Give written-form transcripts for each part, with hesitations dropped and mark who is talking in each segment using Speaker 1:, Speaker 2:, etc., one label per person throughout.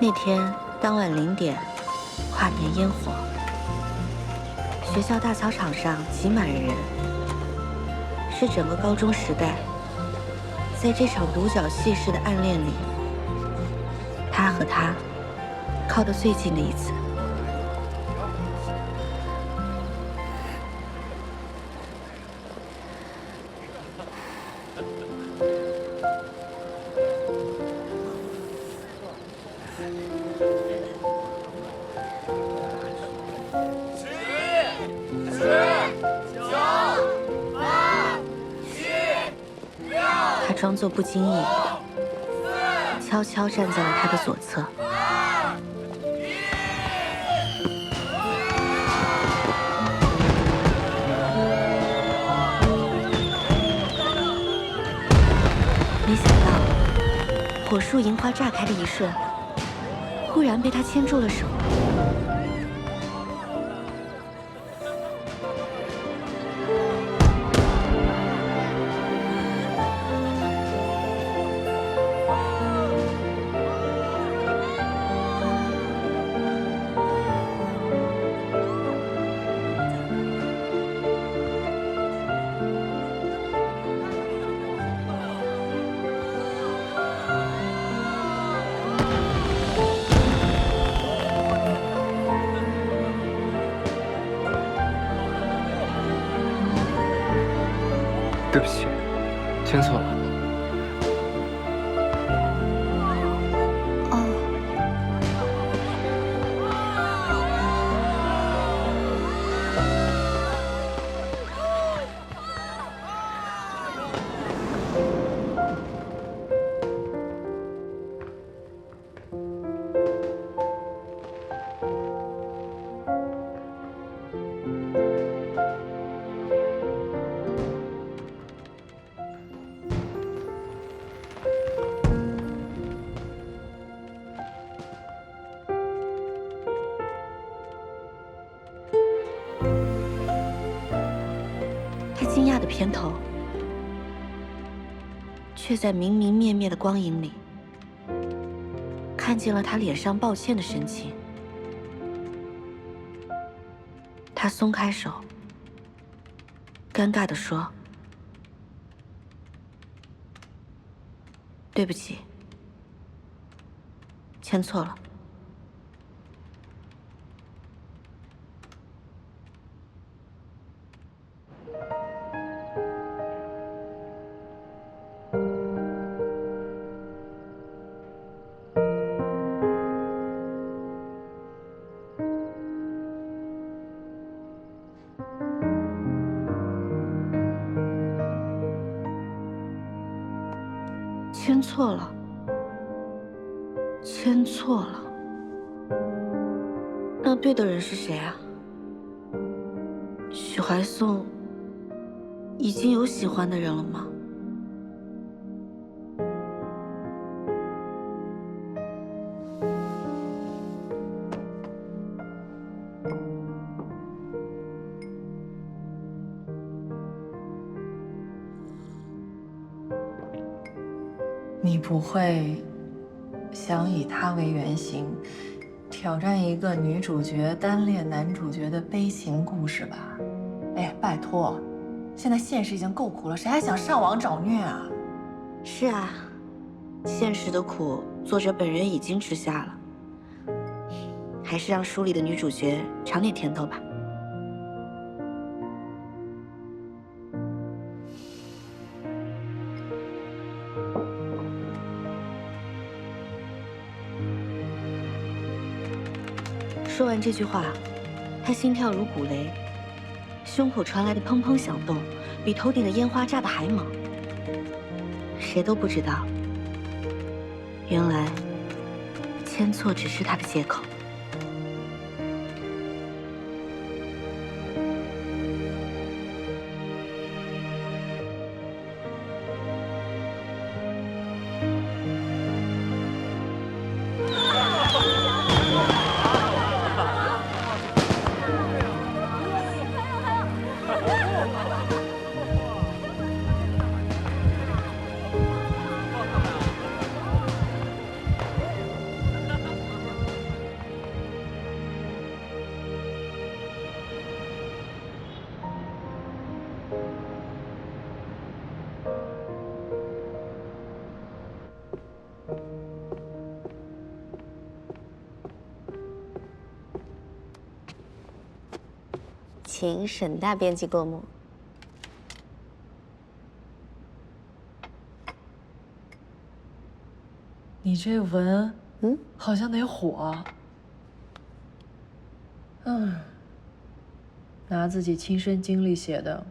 Speaker 1: 那天当晚0点，跨年烟火，学校大操场上挤满了人，是整个高中时代，在这场独角戏式的暗恋里，他和她靠得最近的一次。他装作不经意，悄悄站在了他的左侧。没想到，火树银花炸开的一瞬，忽然被他牵住了手。
Speaker 2: 对不起，牵错了。
Speaker 1: 哦，他惊讶的偏头，却在明明灭灭的光影里，看见了他脸上抱歉的神情。他松开手，尴尬地说：“对不起，牵错了。”牵错了，牵错了。那对的人是谁啊？许怀颂已经有喜欢的人了吗？
Speaker 3: 你不会想以他为原型，挑战一个女主角单恋男主角的悲情故事吧？哎，拜托，现在现实已经够苦了，谁还想上网找虐啊？
Speaker 1: 是啊，现实的苦，作者本人已经吃下了，还是让书里的女主角尝点甜头吧。说完这句话，他心跳如鼓雷，胸口传来的砰砰响动，比头顶的烟花炸得还猛。谁都不知道，原来牵错只是他的借口。请沈大编辑过目。
Speaker 3: 你这文，好像得火。拿自己亲身经历写的，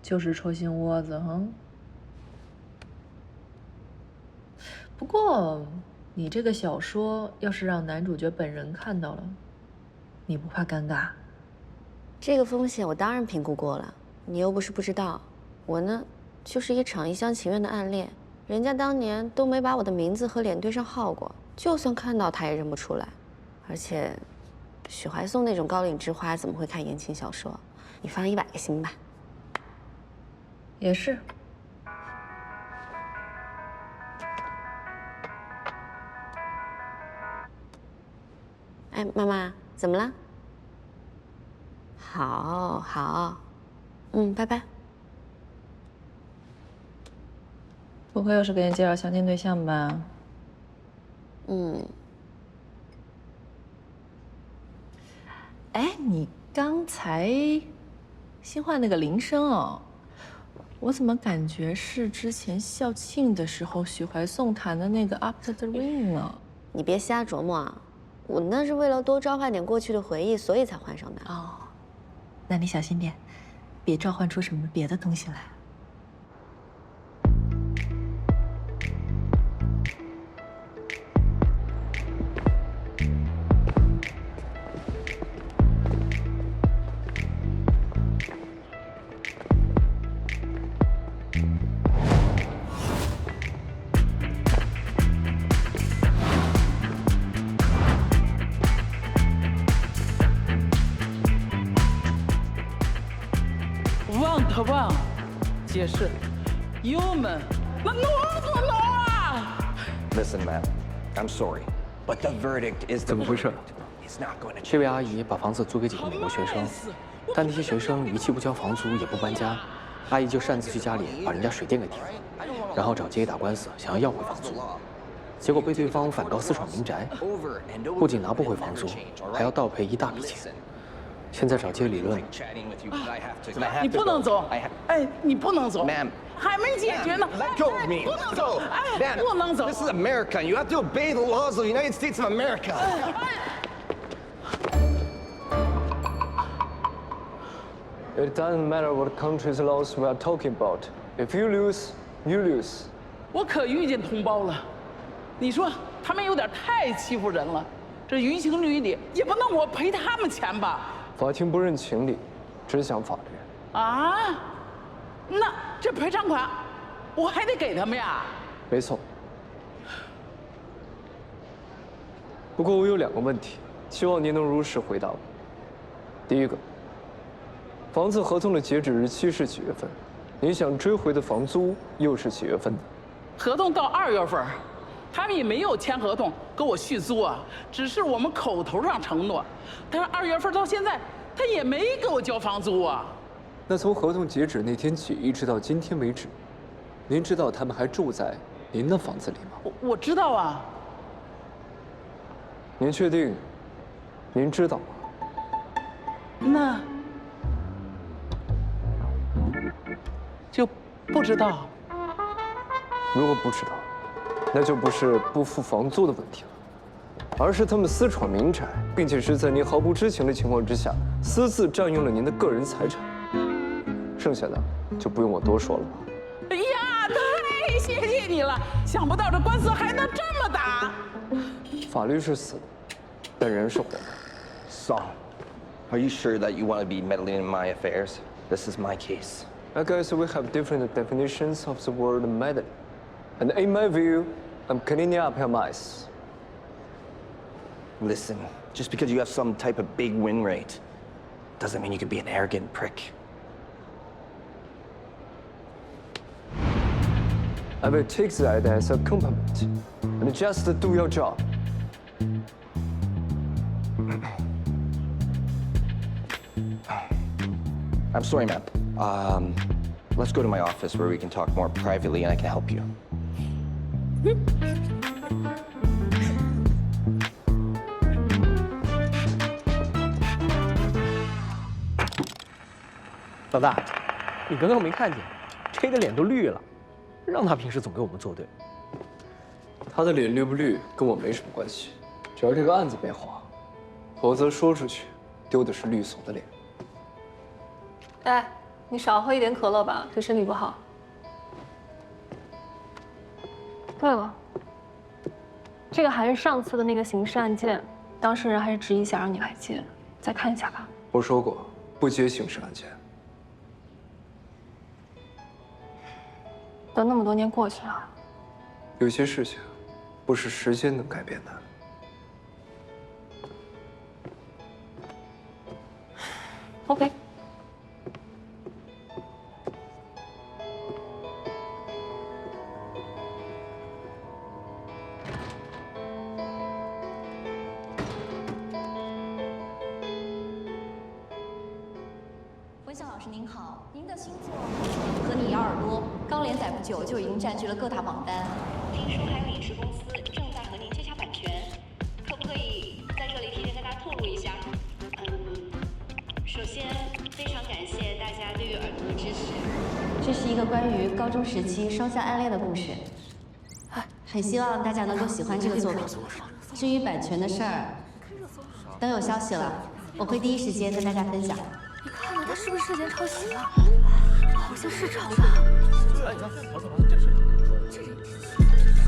Speaker 3: 就是戳心窝子哈。不过，你这个小说要是让男主角本人看到了，你不怕尴尬？
Speaker 1: 这个风险我当然评估过了，你又不是不知道，我呢，就是一场一厢情愿的暗恋，人家当年都没把我的名字和脸对上号过，就算看到他也认不出来。而且，许怀松那种高岭之花怎么会看言情小说？你放100个心吧。
Speaker 3: 也是。
Speaker 1: 哎，妈妈，怎么了？好，好，拜拜。
Speaker 3: 不会又是给你介绍相亲对象吧？哎，你刚才新换那个铃声哦，我怎么感觉是之前校庆的时候许怀颂弹的那个《After the Rain》呢？
Speaker 1: 你别瞎琢磨啊，我那是为了多召唤点过去的回忆，所以才换上的。
Speaker 3: 哦，那你小心点，别召唤出什么别的东西来。
Speaker 4: 忘，解释 ，human， 那挪啊
Speaker 5: Listen, man, I'm sorry, but the verdict is the
Speaker 2: 怎么回事？
Speaker 5: It's not going to
Speaker 2: 这位阿姨把房子租给几个美国学生，但那些学生逾期不交房租也不搬家，阿姨就擅自去家里把人家水电给停了，然后找街打官司想要回房租，结果被对方反告私闯民宅，不仅拿不回房租，还要倒赔一大笔钱。现在找街理论，
Speaker 4: 你不能走，哎，你不能走
Speaker 5: Ma'am
Speaker 4: 还没解决呢，
Speaker 5: Let go of me.
Speaker 4: 不能
Speaker 5: Let
Speaker 4: 走，
Speaker 5: go.
Speaker 4: 哎，
Speaker 5: Man,
Speaker 4: 不能走
Speaker 5: This is America. You have to obey the laws of the United States of America.
Speaker 2: It doesn't matter what country's laws we are talking about. If you lose, you lose.
Speaker 4: 我可遇见同胞了，你说他们有点太欺负人了，这于情于理也不能我赔他们钱吧？
Speaker 2: 法庭不认情理，只讲法律。
Speaker 4: 啊，那这赔偿款我还得给他们呀？
Speaker 2: 没错。不过我有2个问题，希望您能如实回答我。第一个，房子合同的截止日期是几月份？您想追回的房租又是几月份的？
Speaker 4: 合同到2月份，他们也没有签合同跟我续租啊，只是我们口头上承诺。但是2月份到现在，他也没给我交房租啊。
Speaker 2: 那从合同截止那天起，一直到今天为止，您知道他们还住在您的房子里吗？
Speaker 4: 我知道啊。
Speaker 2: 您确定？您知道吗？
Speaker 4: 那就不知道。
Speaker 2: 如果不知道，那就不是不付房租的问题了，而是他们私闯民宅，并且是在您毫不知情的情况之下，私自占用了您的个人财产。剩下的就不用我多说了吧。
Speaker 4: 哎呀，太谢谢你了！想不到这官司还能这么打。
Speaker 2: 法律是死的，但人是活的。
Speaker 5: So, are you sure that you want to be meddling in my affairs? This is my case.
Speaker 2: I guess we have different definitions of the word meddling. And in my view, I'm cleaning up your mess.
Speaker 5: Listen, just because you have some type of big win rate doesn't mean you can be an arrogant prick.
Speaker 2: I will take that as a compliment. And just do your job.
Speaker 5: I'm sorry, ma'am. Let's go to my office where we can talk more privately and I can help you.
Speaker 2: 老大，你刚刚没看见，J 的脸都绿了，让他平时总给我们作对。
Speaker 6: 他的脸绿不绿跟我没什么关系，只要这个案子没黄，否则说出去丢的是律所的脸。
Speaker 3: 哎，你少喝一点可乐吧，对身体不好。
Speaker 7: 对了，这个还是上次的那个刑事案件，当事人还是执意想让你来接，再看一下吧。
Speaker 6: 我说过，不接刑事案件。
Speaker 7: 都那么多年过去了，
Speaker 6: 有些事情，不是时间能改变的。
Speaker 7: OK。
Speaker 8: 温笑老师您好，您的新作《和你咬耳朵》刚连载不久就已经占据了各大榜单。听说还有影视公司正在和您接洽版权，可不可以在这里提前跟大家透露一下？首先非常感谢大家对于耳朵的支持。这是一个关于高中时期双向暗恋的故事，很希望大家能够喜欢这个作品。至于版权的事儿，等有消息了，我会第一时间跟大家分享。
Speaker 7: 你看看他是不是涉嫌抄袭了？好像是抄的。
Speaker 2: 哎，你看，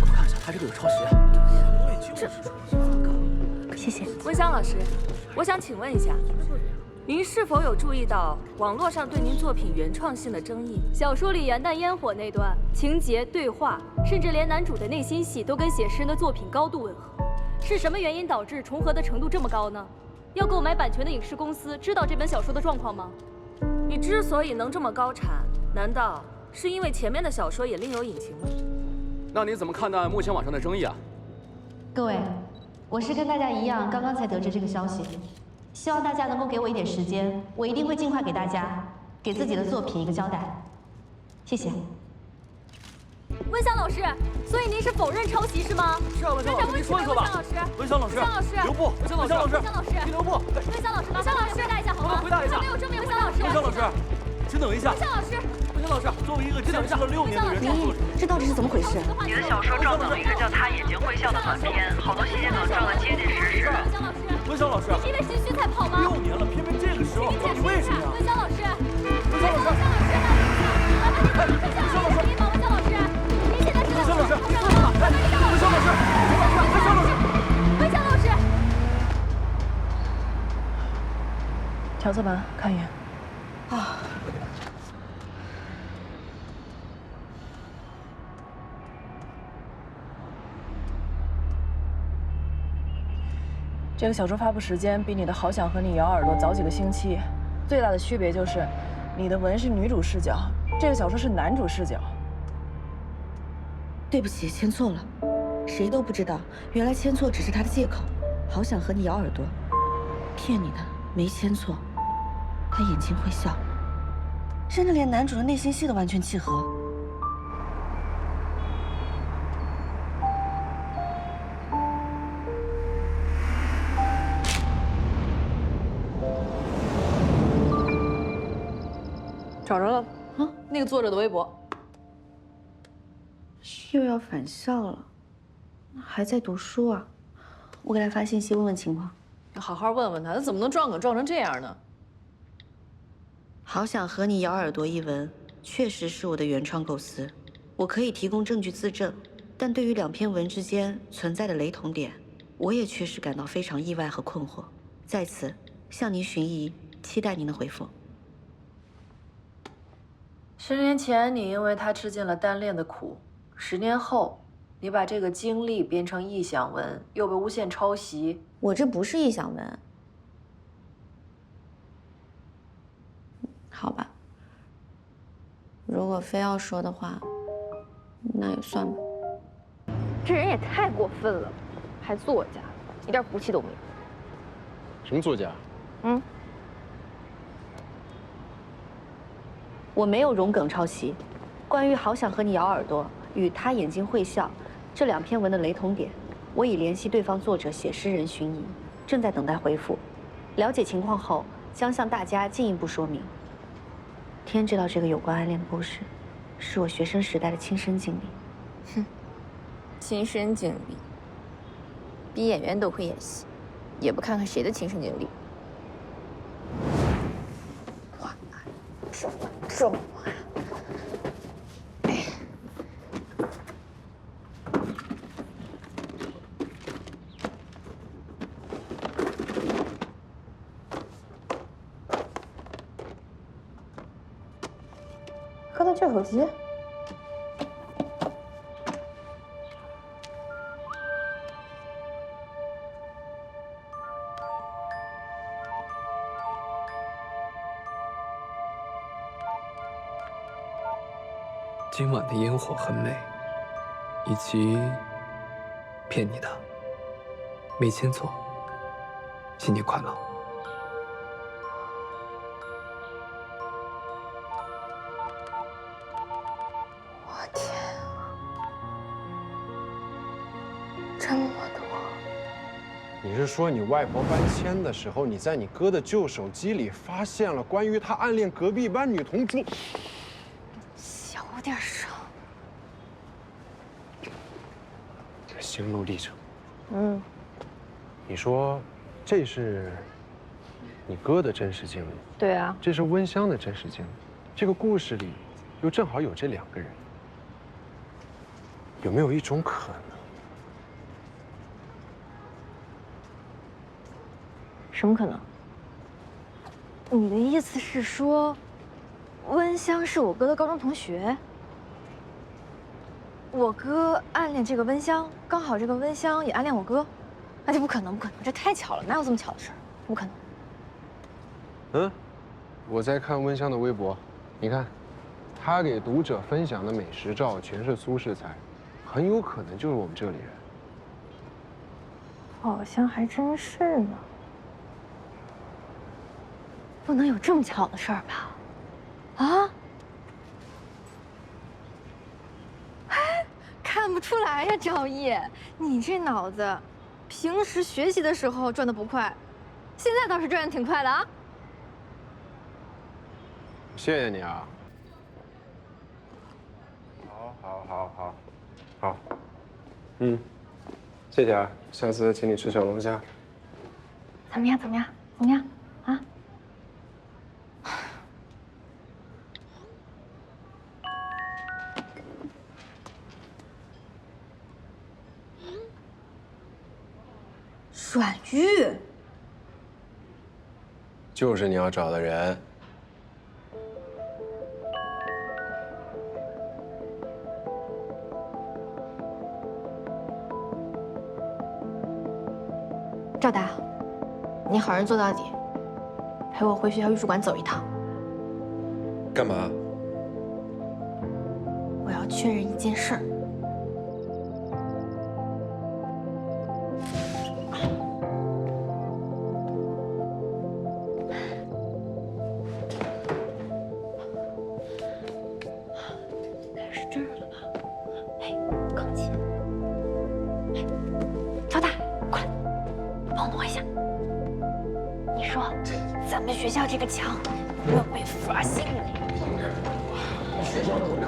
Speaker 2: 我看一下，他这个有抄袭。
Speaker 1: 谢谢。
Speaker 9: 温香老师，我想请问一下，您是否有注意到网络上对您作品原创性的争议？
Speaker 7: 小说里元旦烟火那段情节、对话，甚至连男主的内心戏都跟写诗人的作品高度吻合。是什么原因导致重合的程度这么高呢？要购买版权的影视公司知道这本小说的状况吗？
Speaker 9: 你之所以能这么高产，难道是因为前面的小说也另有隐情吗？
Speaker 10: 那你怎么看待目前网上的争议啊？
Speaker 8: 各位，我是跟大家一样，刚刚才得知这个消息，希望大家能够给我一点时间，我一定会尽快给大家给自己的作品一个交代。谢谢。
Speaker 7: 温香老师，所以您是否认抄袭是吗？
Speaker 10: 是啊，温香老师，您说一说吧。温香老师，留步。温香老师，您留步。
Speaker 7: 温香老师，温香老师，回答一下好吗？
Speaker 10: 回答一下。
Speaker 7: 没有正面。温香老师，
Speaker 10: 温香老师，请等一下。
Speaker 7: 温香老师，
Speaker 10: 温香老师，作为一个坚持了6年的原创作者，
Speaker 1: 这到底是怎么回事？
Speaker 11: 你的小说撞到了一个叫他眼睛会笑的短片，好多细节梗撞得结结实实。
Speaker 10: 温香老师，
Speaker 7: 你是因为心虚才跑吗
Speaker 10: ？6年了，偏偏这个时候，到底为什么呀？
Speaker 7: 温香老师，
Speaker 10: 温香老师，
Speaker 7: 温香老师，温香老师，您现在是在说什么？温香老师，
Speaker 10: 温香老师，
Speaker 7: 温香老师，
Speaker 3: 调色盘看一眼。
Speaker 1: 啊。
Speaker 3: 这个小说发布时间比你的《好想和你咬耳朵》早几个星期，最大的区别就是你的文是女主视角，这个小说是男主视角。
Speaker 1: 对不起，签错了，谁都不知道，原来签错只是他的借口。好想和你咬耳朵，骗你的，没签错。他眼睛会笑，甚至连男主的内心戏都完全契合。
Speaker 3: 找着了啊，那个作者的微博。
Speaker 1: 又要返校了，还在读书啊？我给他发信息问问情况。
Speaker 3: 要好好问问他，他怎么能撞梗撞成这样呢？
Speaker 1: 好想和你咬耳朵一文，确实是我的原创构思，我可以提供证据自证。但对于2篇文之间存在的雷同点，我也确实感到非常意外和困惑。在此向您寻疑，期待您的回复。
Speaker 3: 10年前，你因为他吃尽了单恋的苦；10年后，你把这个经历编成臆想文，又被诬陷抄袭。
Speaker 1: 我这不是臆想文，好吧。如果非要说的话，那也算吧。
Speaker 7: 这人也太过分了，还作家，一点骨气都没有。
Speaker 10: 什么作家？
Speaker 1: 我没有融梗抄袭。关于好想和你咬耳朵与他眼睛会笑这2篇文的雷同点，我已联系对方作者写诗人寻疑，正在等待回复。了解情况后，将向大家进一步说明。天知道这个有关暗恋故事，是我学生时代的亲身经历。
Speaker 12: 哼，亲身经历，比演员都会演戏，也不看看谁的亲身经历。哇，这么晚。
Speaker 3: 喝的旧手机。
Speaker 6: 今晚的烟火很美，以及骗你的，没牵错。新年快乐。
Speaker 3: 这么多！
Speaker 13: 你是说你外婆搬迁的时候，你在你哥的旧手机里发现了关于他暗恋隔壁班女同桌？
Speaker 3: 小点声。
Speaker 13: 心路历程。
Speaker 3: 嗯。
Speaker 13: 你说，这是你哥的真实经历？
Speaker 3: 对啊。
Speaker 13: 这是温香的真实经历。这个故事里，又正好有这两个人。有没有一种可能？
Speaker 3: 什么可能？你的意思是说，温香是我哥的高中同学？我哥暗恋这个温香，刚好这个温香也暗恋我哥，那就不可能，不可能，这太巧了，哪有这么巧的事儿？不可能。
Speaker 13: 嗯，我在看温香的微博，你看，她给读者分享的美食照全是苏式菜，很有可能就是我们这里人。
Speaker 3: 好像还真是呢。 不能有这么巧的事儿吧？啊？哎，看不出来呀，赵毅，你这脑子，平时学习的时候转的不快，现在倒是转的挺快的啊。
Speaker 13: 谢谢你啊。好。嗯，谢谢啊，下次请你吃小龙虾。
Speaker 3: 怎么样？啊？ 阮玉，
Speaker 13: 就是你要找的人。
Speaker 3: 赵达，你好人做到底，陪我回学校艺术馆走一趟。
Speaker 13: 干嘛？
Speaker 3: 我要确认一件事儿。
Speaker 14: 学校这个墙没有被发现。学校门口。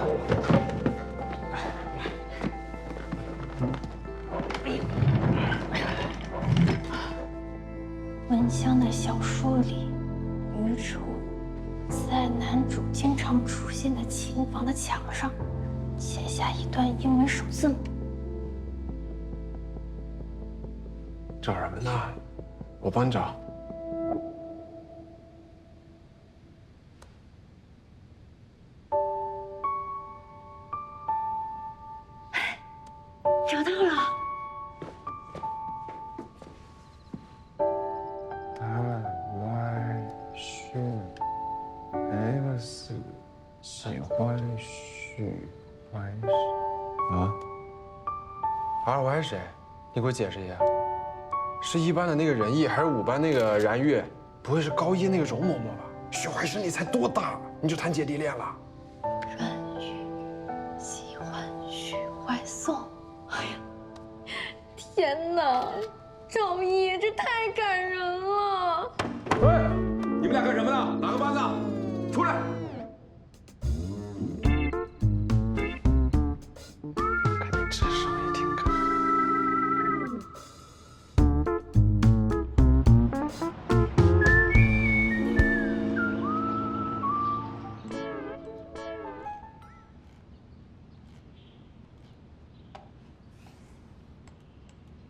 Speaker 14: 温香的小说里，女主在男主经常出现的琴房的墙上写下一段英文首字母。
Speaker 13: 找什么呢？我帮你找。
Speaker 14: 找到了。
Speaker 13: S 喜欢许怀啊 ？RY 是谁？你给我解释一下。是一班的那个仁义，还是5班那个然月？不会是高一那个柔嬷嬷吧？许怀是你才多大，你就谈姐弟恋了？
Speaker 14: 阮玉喜欢许怀颂。 哎呀，天哪，赵毅，这太感人了！
Speaker 15: 喂，你们俩干什么呢？哪个班的？出来！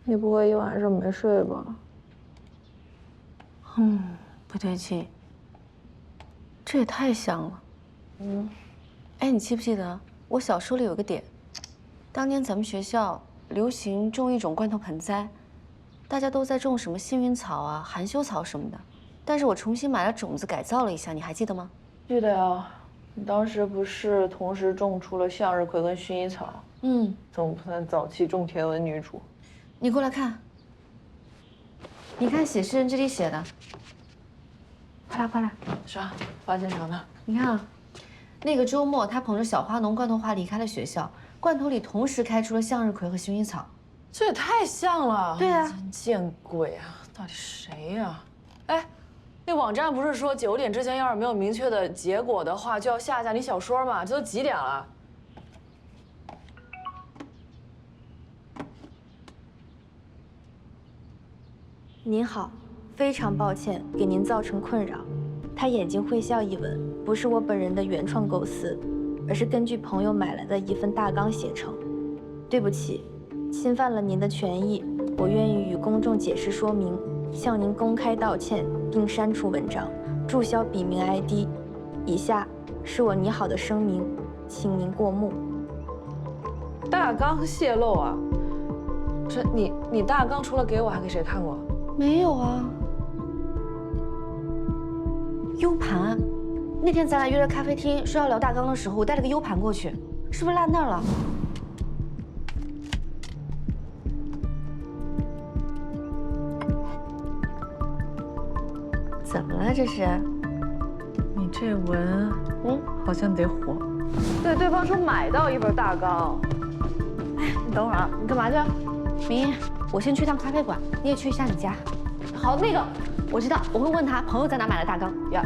Speaker 3: 你不会一晚上没睡吧？
Speaker 1: 不对劲，这也太像了。哎，你记不记得我小说里有个点？当年咱们学校流行种一种罐头盆栽，大家都在种什么幸运草啊、含羞草什么的，但是我重新买了种子改造了一下，你还记得吗？
Speaker 3: 记得呀，你当时不是同时种出了向日葵跟薰衣草？总不算早期种田文女主。
Speaker 1: 你过来看，你看写诗人这里写的，快来快来，
Speaker 3: 啥？发现啥了？
Speaker 1: 你看啊，那个周末他捧着小花农罐头花离开了学校，罐头里同时开出了向日葵和薰衣草。
Speaker 3: 这也太像了。
Speaker 1: 对啊，
Speaker 3: 真见鬼啊！到底谁呀？哎，那网站不是说9点之前要是没有明确的结果的话，就要下架你小说吗？这都几点了？
Speaker 7: 您好，非常抱歉给您造成困扰。他眼睛会笑一文不是我本人的原创构思，而是根据朋友买来的一份大纲写成。对不起，侵犯了您的权益，我愿意与公众解释说明，向您公开道歉，并删除文章，注销笔名 ID。以下是我拟好的声明，请您过目。
Speaker 3: 大纲泄露啊？这你大纲除了给我还给谁看过？
Speaker 1: 没有啊。U 盘，那天咱俩约在咖啡厅说要聊大纲的时候，我带了个 U 盘过去，是不是落那儿了？怎么了这是？
Speaker 3: 你这文，好像得火。对方说买到一本大纲。哎，你等会儿啊，你干嘛去？
Speaker 1: 明英，我先去趟咖啡馆，你也去一下你家。
Speaker 3: 好，那个
Speaker 1: 我知道，我会问他朋友在哪买的大纲
Speaker 3: 呀。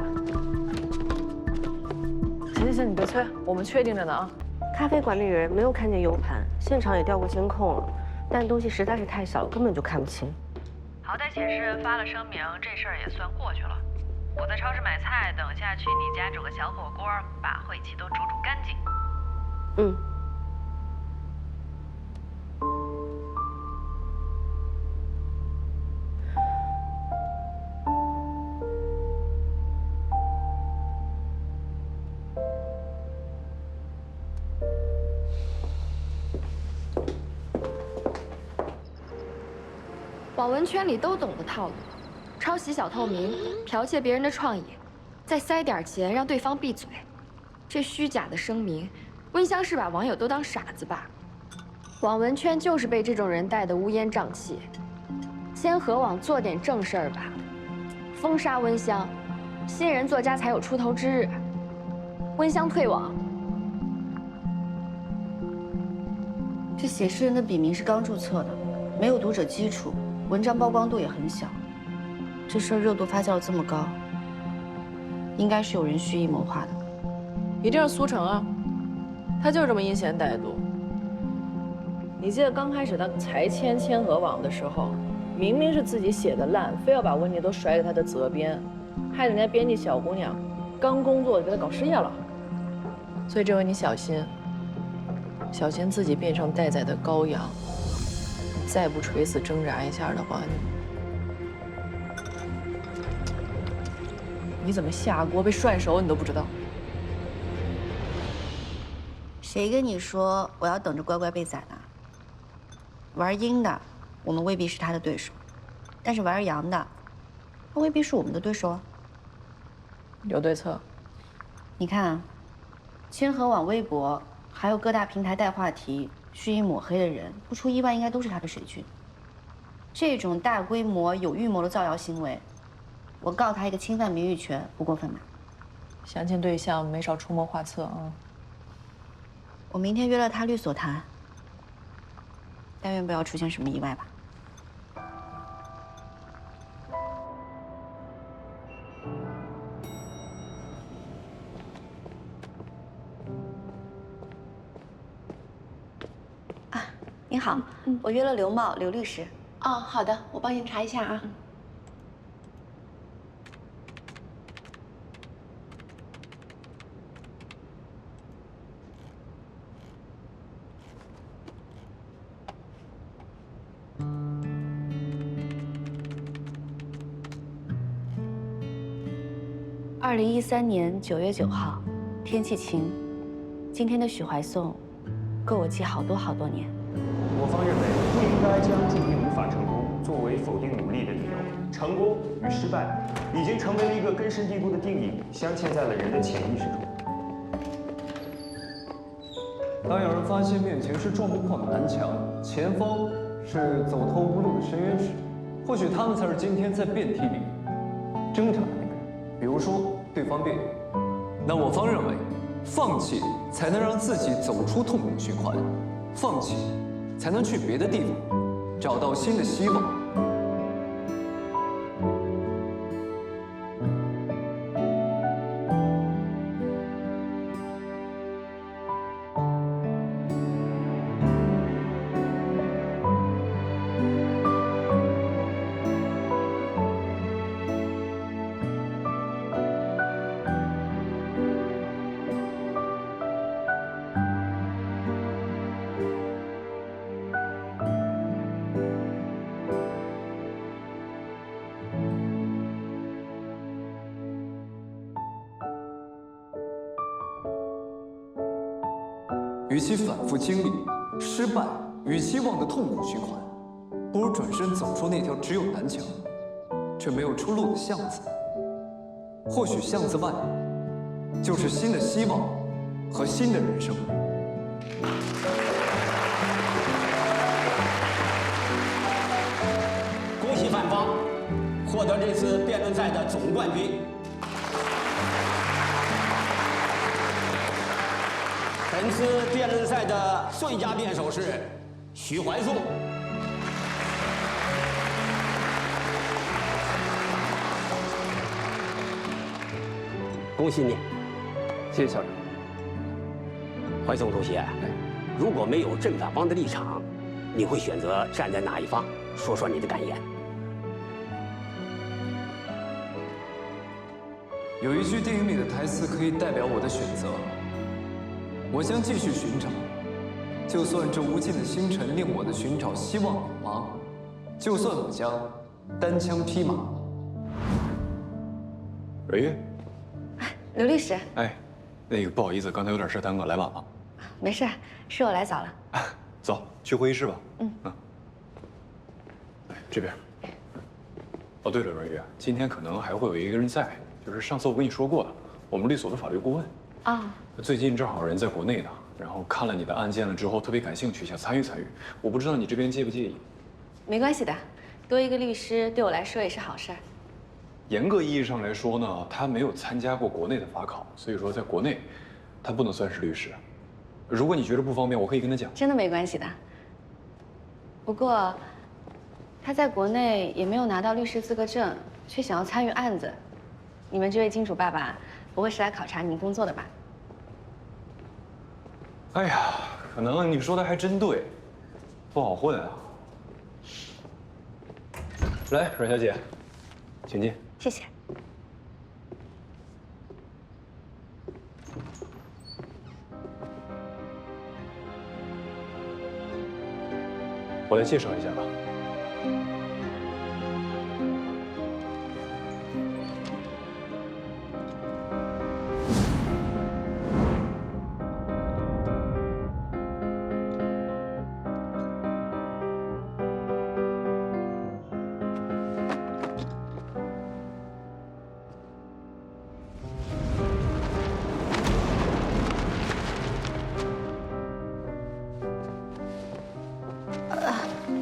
Speaker 3: 行，你别催，我们确定着呢啊。
Speaker 15: 咖啡馆里人没有看见 U 盘，现场也调过监控了，但东西实在是太小了，根本就看不清。
Speaker 11: 好歹写诗人发了声明，这事儿也算过去了。我在超市买菜，等下去你家煮个小火锅，把晦气都煮干净。
Speaker 16: 网文圈里都懂的套路，抄袭小透明，剽窃别人的创意，再塞点钱让对方闭嘴。这虚假的声明，温香是把网友都当傻子吧？网文圈就是被这种人带得乌烟瘴气。先和网做点正事儿吧，封杀温香，新人作家才有出头之日。温香退网。
Speaker 1: 这写诗人的笔名是刚注册的，没有读者基础，文章曝光度也很小。这事儿热度发酵得这么高，应该是有人蓄意谋划的。
Speaker 3: 一定是苏城啊，他就是这么阴险歹毒。你记得刚开始他才签千和网的时候，明明是自己写的烂，非要把问题都甩给他的责编，害得人家编辑小姑娘刚工作给他搞失业了。所以这回你小心，小心自己变成待宰的羔羊。你再不垂死挣扎一下的话，你怎么下锅被涮熟你都不知道。
Speaker 1: 谁跟你说我要等着乖乖被宰呢？玩阴的，我们未必是他的对手；但是玩阳的，他未必是我们的对手啊。
Speaker 3: 有对策？
Speaker 1: 你看啊，千和网微博还有各大平台带话题、蓄意抹黑的人，不出意外应该都是他的水军。这种大规模有预谋的造谣行为，我告他一个侵犯名誉权，不过分吧？
Speaker 3: 详情对象没少出谋划策啊。
Speaker 1: 我明天约了他律所谈，但愿不要出现什么意外吧。啊，您好，我约了刘茂刘律师。
Speaker 15: 哦，好的，我帮您查一下啊。
Speaker 1: 2013年9月9号，天气晴。今天的许怀颂，够我记好多好多年。
Speaker 17: 我方认为不应该将今天无法成功作为否定努力的理由。成功与失败已经成为了一个根深蒂固的定义，镶嵌在了人的潜意识中。
Speaker 6: 当有人发现面前是撞不破的南墙，前方是走投无路的深渊时，或许他们才是今天在辩题里挣扎的那个人。比如说，对方辩友，那我方认为，放弃才能让自己走出痛苦循环，放弃才能去别的地方找到新的希望。与其反复经历失败与期望的痛苦循环，不如转身走出那条只有南墙却没有出路的巷子。或许巷子外就是新的希望和新的人生。
Speaker 18: 恭喜范方获得这次辩论赛的总冠军。本次辩论赛的最佳辩手是许怀颂。恭喜你，
Speaker 6: 谢谢校长。
Speaker 18: 怀颂同学，如果没有正反方的立场，你会选择站在哪一方？说说你的感言。
Speaker 6: 有一句电影里的台词可以代表我的选择。我将继续寻找，就算这无尽的星辰令我的寻找希望渺茫，就算我将单枪匹马。
Speaker 19: 蕊玉，
Speaker 1: 刘律师，
Speaker 19: 哎，那个不好意思，刚才有点事耽搁，来晚了。
Speaker 1: 没事，是我来早了。
Speaker 19: 走，去会议室吧。
Speaker 1: 嗯。
Speaker 19: 哎，这边。哦，对了，蕊玉，今天可能还会有一个人在，就是上次我跟你说过的，我们律所的法律顾问。
Speaker 1: 啊。
Speaker 19: 最近正好人在国内呢，然后看了你的案件了之后，特别感兴趣，想参与参与。我不知道你这边介不介意？
Speaker 1: 没关系的，多一个律师对我来说也是好事儿。
Speaker 19: 严格意义上来说呢，他没有参加过国内的法考，所以说在国内，他不能算是律师。如果你觉得不方便，我可以跟他讲。
Speaker 1: 真的没关系的。不过，他在国内也没有拿到律师资格证，却想要参与案子，你们这位金主爸爸不会是来考察您工作的吧？
Speaker 19: 哎呀，可能你说的还真对，不好混啊。来，阮小姐，请进。
Speaker 1: 谢谢。
Speaker 19: 我来介绍一下吧。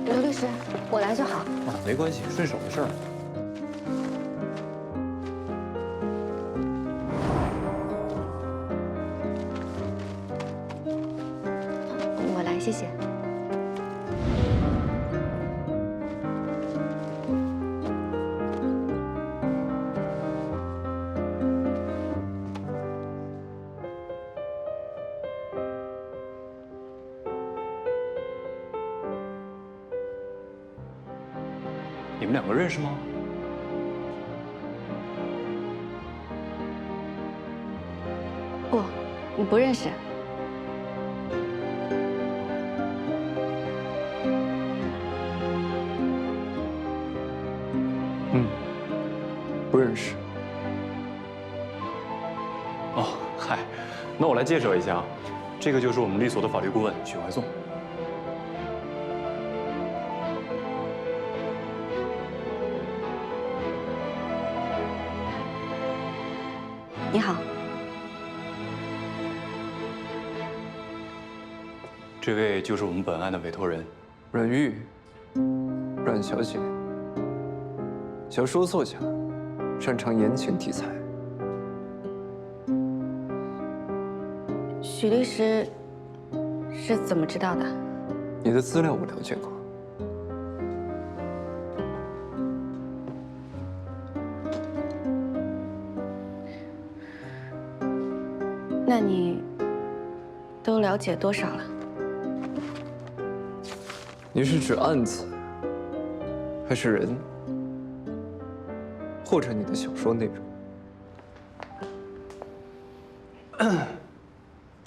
Speaker 1: 刘律师，我来就好。
Speaker 19: 没关系，顺手的事儿。
Speaker 1: 我来，谢谢。
Speaker 19: 你们两个认识吗？
Speaker 1: 不，你不认识。
Speaker 6: 不认识。
Speaker 19: 那我来介绍一下，这个就是我们律所的法律顾问许怀颂。
Speaker 1: 你好。
Speaker 19: 这位就是我们本案的委托人，
Speaker 6: 阮玉，阮小姐。小说作家，擅长言情题材。
Speaker 1: 许律师是怎么知道的？
Speaker 6: 你的资料我了解过。
Speaker 1: 那你都了解多少了？
Speaker 6: 你是指案子，还是人，或者你的小说内容？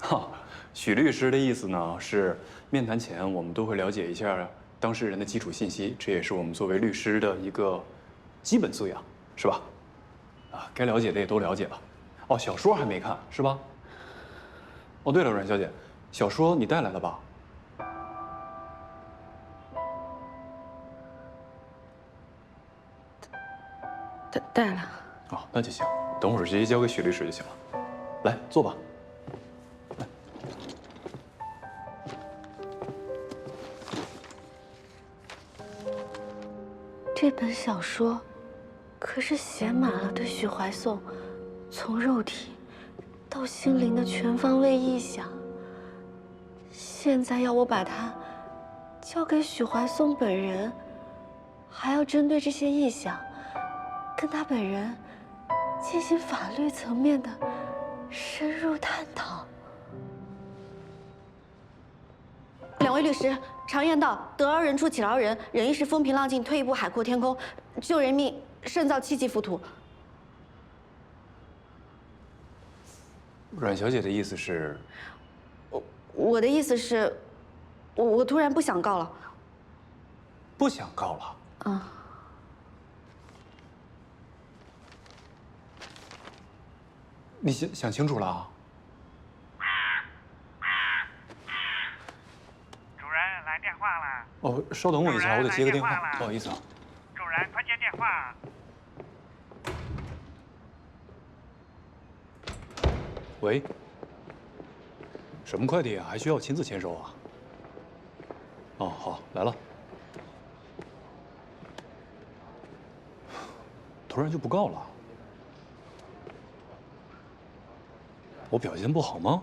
Speaker 19: 哈，许律师的意思呢是，面谈前我们都会了解一下当事人的基础信息，这也是我们作为律师的一个基本素养，是吧？啊，该了解的也都了解了。哦，小说还没看是吧？哦，对了，阮小姐，小说你带来了吧？
Speaker 1: 带了。
Speaker 19: 哦，那就行，等会儿直接交给许律师就行了。来，坐吧。
Speaker 1: 这本小说可是写满了对许怀颂从肉体到心灵的全方位臆想。现在要我把它交给许怀颂本人，还要针对这些臆想跟他本人进行法律层面的深入探讨。两位律师，常言道，得饶人处且饶人，忍一时风平浪静，退一步海阔天空，救人命胜造七级浮屠。
Speaker 19: 阮小姐的意思是？
Speaker 1: 我的意思是，我突然不想告了。
Speaker 19: 不想告了？
Speaker 1: 啊。
Speaker 19: 你想清楚了啊？
Speaker 20: 主人来电话了。
Speaker 19: 哦，稍等我一下，我得接个电话，不好意思啊。
Speaker 20: 主人，快接电话。
Speaker 19: 喂，什么快递啊？还需要亲自签收啊？哦，好，来了。突然就不告了？我表现不好吗？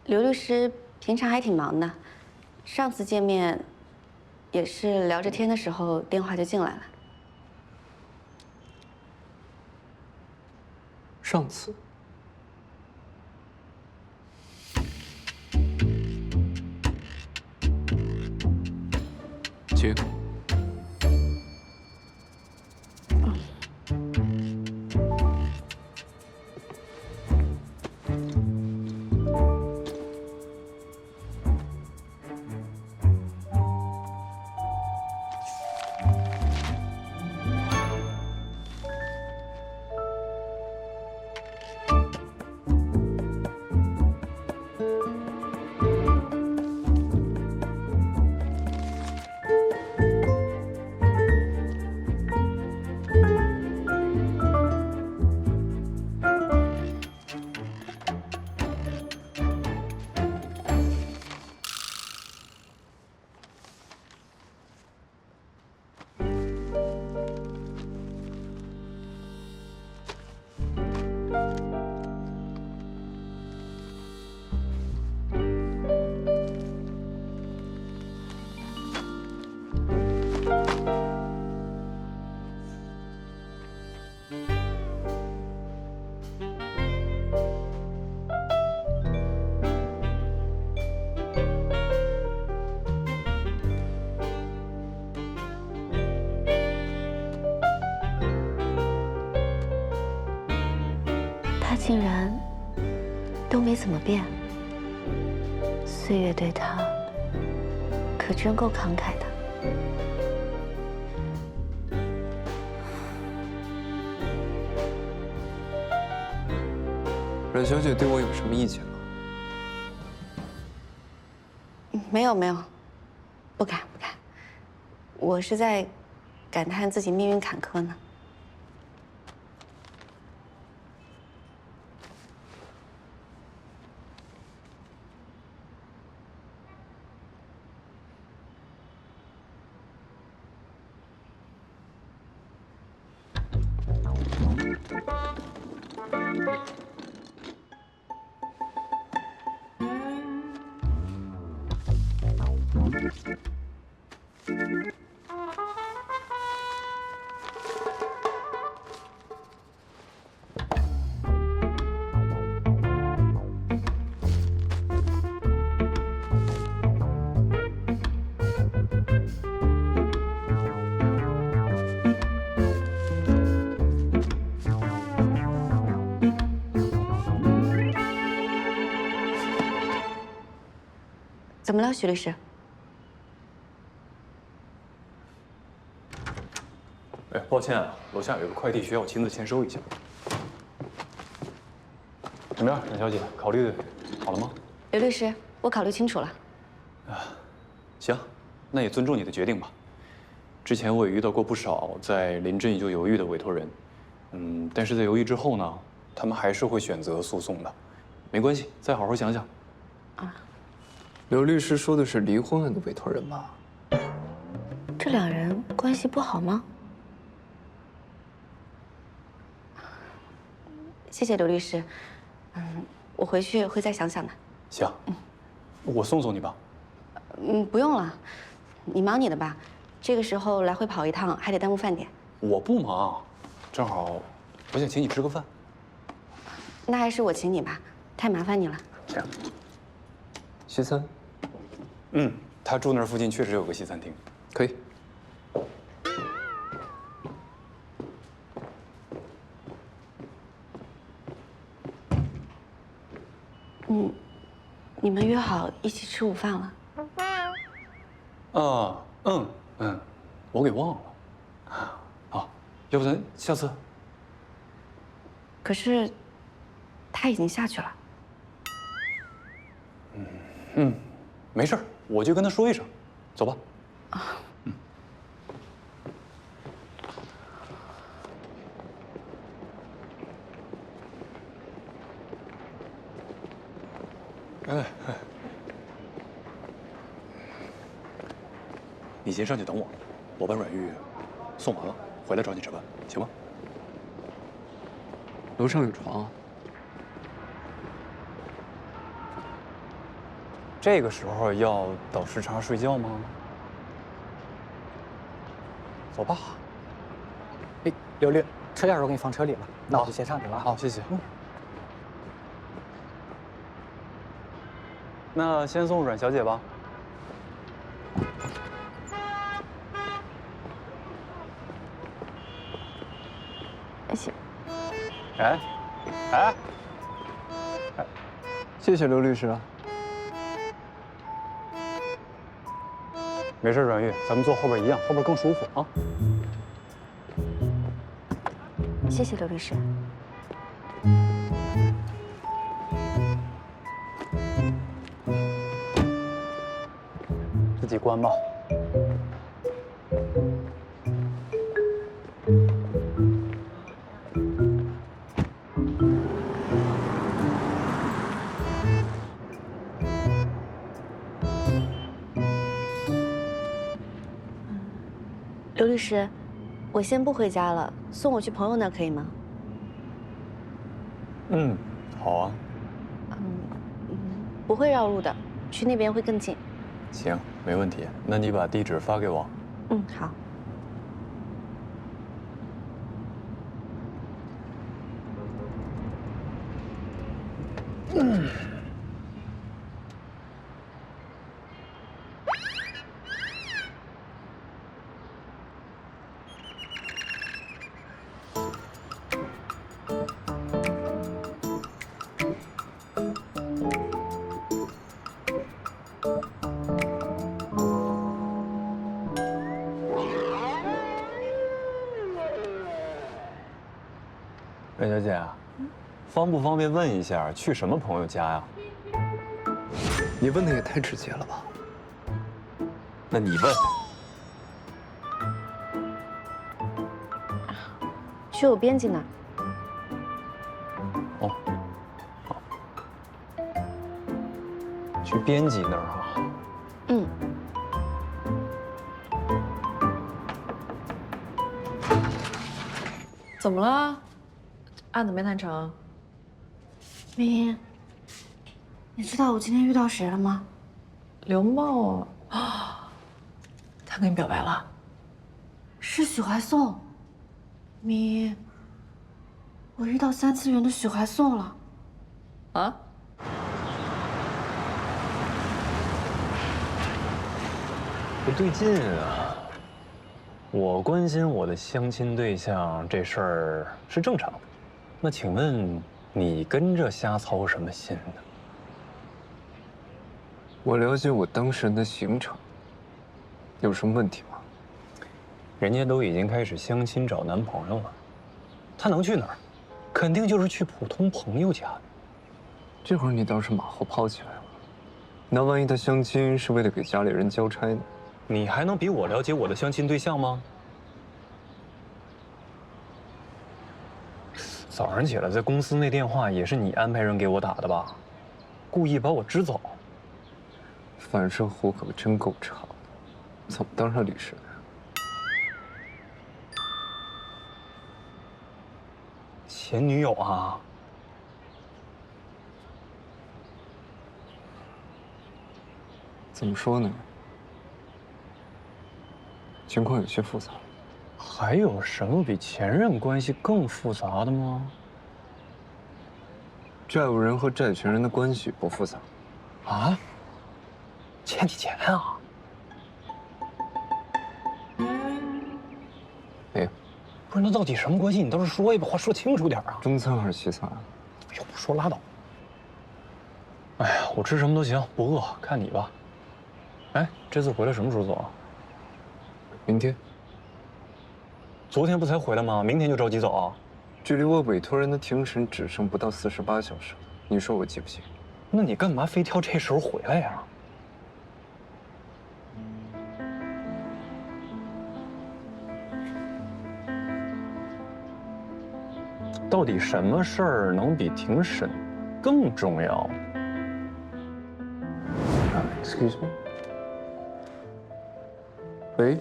Speaker 1: 刘律师平常还挺忙的，上次见面也是聊着天的时候电话就进来了。
Speaker 6: 上次。接。
Speaker 1: 他竟然都没怎么变，岁月对他可真够慷慨的。
Speaker 13: 阮小姐对我有什么意见吗？
Speaker 1: 没有没有，不敢不敢，我是在感叹自己命运坎坷呢。怎么了，许律师？
Speaker 19: 哎，抱歉啊，楼下有个快递需要我亲自签收一下。怎么样，阮小姐，考虑好了吗？
Speaker 1: 刘律师，我考虑清楚了。
Speaker 19: 行，那也尊重你的决定吧。之前我也遇到过不少在临阵就犹豫的委托人，但是在犹豫之后呢，他们还是会选择诉讼的。没关系，再好好想想。
Speaker 13: 刘律师说的是离婚案的委托人吧？
Speaker 1: 这两人关系不好吗？谢谢刘律师，我回去会再想想的。
Speaker 19: 行，我送送你吧。
Speaker 1: 不用了，你忙你的吧。这个时候来回跑一趟，还得耽误饭点。
Speaker 19: 我不忙，正好我想请你吃个饭。
Speaker 1: 那还是我请你吧，太麻烦你了。
Speaker 19: 这样，
Speaker 13: 西餐。
Speaker 19: 他住那儿附近确实有个西餐厅，
Speaker 13: 可以。
Speaker 1: 你们约好一起吃午饭了？
Speaker 19: 我给忘了。好，要不咱下次？
Speaker 1: 可是，他已经下去了。
Speaker 19: 没事儿，我就跟他说一声，走吧。你先上去等我，我把阮玉送完了，回来找你吃饭，行吗？
Speaker 13: 楼上有床啊。
Speaker 19: 这个时候要倒时差睡觉吗？走吧。
Speaker 2: 哎，刘律，车钥匙我给你放车里了，那我就先上去了。
Speaker 19: 好，谢谢。那先送阮小姐吧。
Speaker 1: 谢。
Speaker 13: 谢谢刘律师啊。
Speaker 19: 没事，阮玉，咱们坐后边一样，后边更舒服啊。
Speaker 1: 谢谢刘律师。
Speaker 19: 自己关吧。
Speaker 1: 刘律师，我先不回家了，送我去朋友那儿可以吗？
Speaker 19: 好啊。
Speaker 1: 不会绕路的，去那边会更近。
Speaker 19: 行，没问题。那你把地址发给我。
Speaker 1: 好。
Speaker 19: 任小姐，方不方便问一下，去什么朋友家呀？
Speaker 13: 你问的也太直接了吧？
Speaker 19: 那你问。
Speaker 15: 去我编辑那儿。
Speaker 19: 哦，好，去编辑那儿哈。
Speaker 15: 嗯。
Speaker 3: 怎么了？案子没谈成？
Speaker 14: 明，你知道我今天遇到谁了吗？
Speaker 3: 刘茂啊，他跟你表白了？
Speaker 14: 是许怀颂。明，我遇到3次元的许怀颂了。
Speaker 3: 啊？
Speaker 19: 不对劲啊！我关心我的相亲对象这事儿是正常的，那请问你跟着瞎操什么心呢？
Speaker 13: 我了解我当事人的行程，有什么问题吗？
Speaker 19: 人家都已经开始相亲找男朋友了，他能去哪儿？肯定就是去普通朋友家。
Speaker 13: 这会儿你倒是马后炮起来了。那万一他相亲是为了给家里人交差呢？
Speaker 19: 你还能比我了解我的相亲对象吗？早上起来在公司那电话也是你安排人给我打的吧？故意把我支走。
Speaker 13: 反射弧可真够长的，怎么当上律师的？
Speaker 19: 前女友啊？
Speaker 13: 怎么说呢？情况有些复杂。
Speaker 19: 还有什么比前任关系更复杂的吗？
Speaker 13: 债务人和债权人的关系不复杂。
Speaker 19: 啊？欠你钱啊？
Speaker 13: 没有。
Speaker 19: 不是，那到底什么关系？你倒是说一把，话说清楚点啊！
Speaker 13: 中餐还是西餐？
Speaker 19: 要不说拉倒。哎呀，我吃什么都行，不饿，看你吧。哎，这次回来什么时候走啊？
Speaker 13: 明天。
Speaker 19: 昨天不才回来吗？明天就着急走啊？
Speaker 13: 距离我委托人的庭审只剩不到48小时，你说我急不急？
Speaker 19: 那你干嘛非挑这时候回来呀？到底什么事儿能比庭审更重要
Speaker 13: ？Excuse me。喂。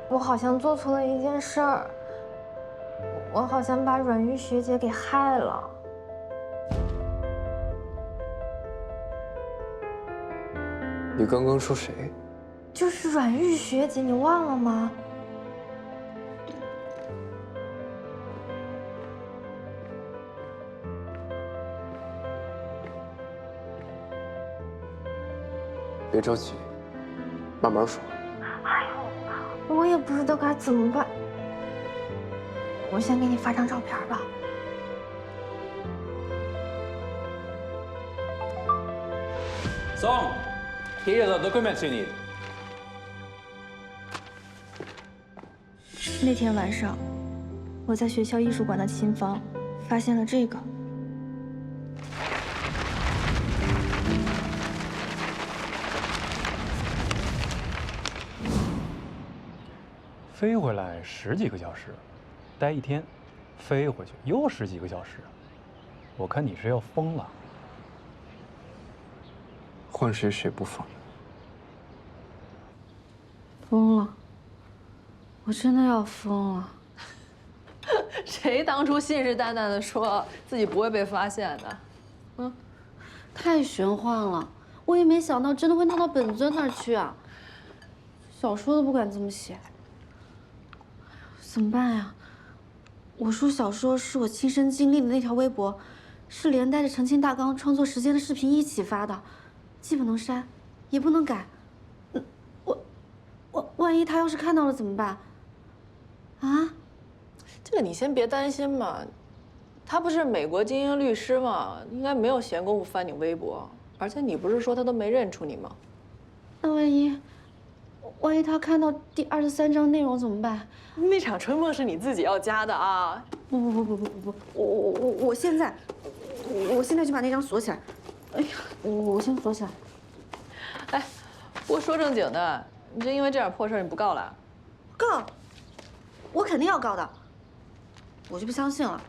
Speaker 14: 我好像做错了一件事儿，我好像把阮玉学姐给害了。
Speaker 13: 你刚刚说谁？
Speaker 14: 就是阮玉学姐，你忘了吗？
Speaker 13: 别着急，慢慢说。
Speaker 14: 我也不知道该怎么办。我先给你发张照片吧。
Speaker 10: Song, here are the documents you need.
Speaker 14: 那天晚上，我在学校艺术馆的琴房发现了这个。
Speaker 19: 飞回来10几个小时，待1天，飞回去又10几个小时，我看你是要疯了。
Speaker 13: 换谁谁不疯？
Speaker 14: 疯了，我真的要疯了。
Speaker 3: 谁当初信誓旦旦的说自己不会被发现的？
Speaker 14: 太玄幻了，我也没想到真的会闹到本尊那儿去啊！小说都不敢这么写。怎么办呀？我说小说是我亲身经历的那条微博，是连带着澄清大纲、创作时间的视频一起发的，既不能删，也不能改。万一他要是看到了怎么办？啊？
Speaker 3: 这个你先别担心嘛，他不是美国精英律师吗？应该没有闲工夫翻你微博。而且你不是说他都没认出你吗？
Speaker 14: 那万一万一他看到第23章内容怎么办？
Speaker 3: 那场春梦是你自己要加的啊！
Speaker 14: 不，我现在就把那张锁起来。哎呀，我先锁起来。
Speaker 3: 哎，不过说正经的，你就因为这点破事你不告了？
Speaker 14: 告，我肯定要告的。我就不相信了，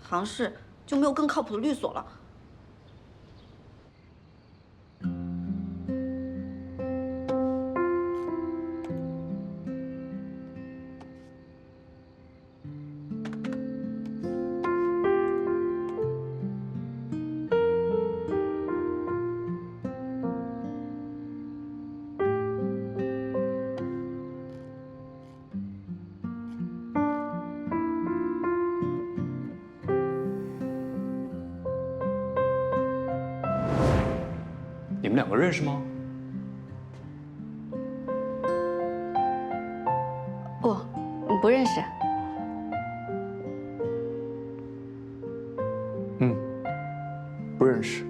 Speaker 14: 杭市就没有更靠谱的律所了。
Speaker 19: 你们两个认识吗？
Speaker 14: 不认识。
Speaker 19: 不认识。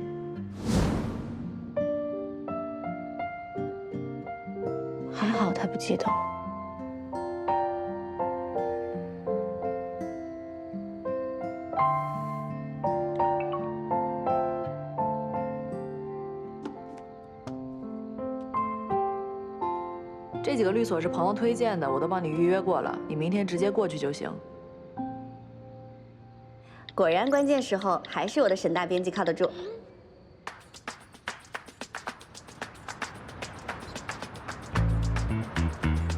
Speaker 14: 还好他不记得我。
Speaker 3: 这几个律所是朋友推荐的，我都帮你预约过了，你明天直接过去就行。
Speaker 1: 果然，关键时候还是我的沈大编辑靠得住。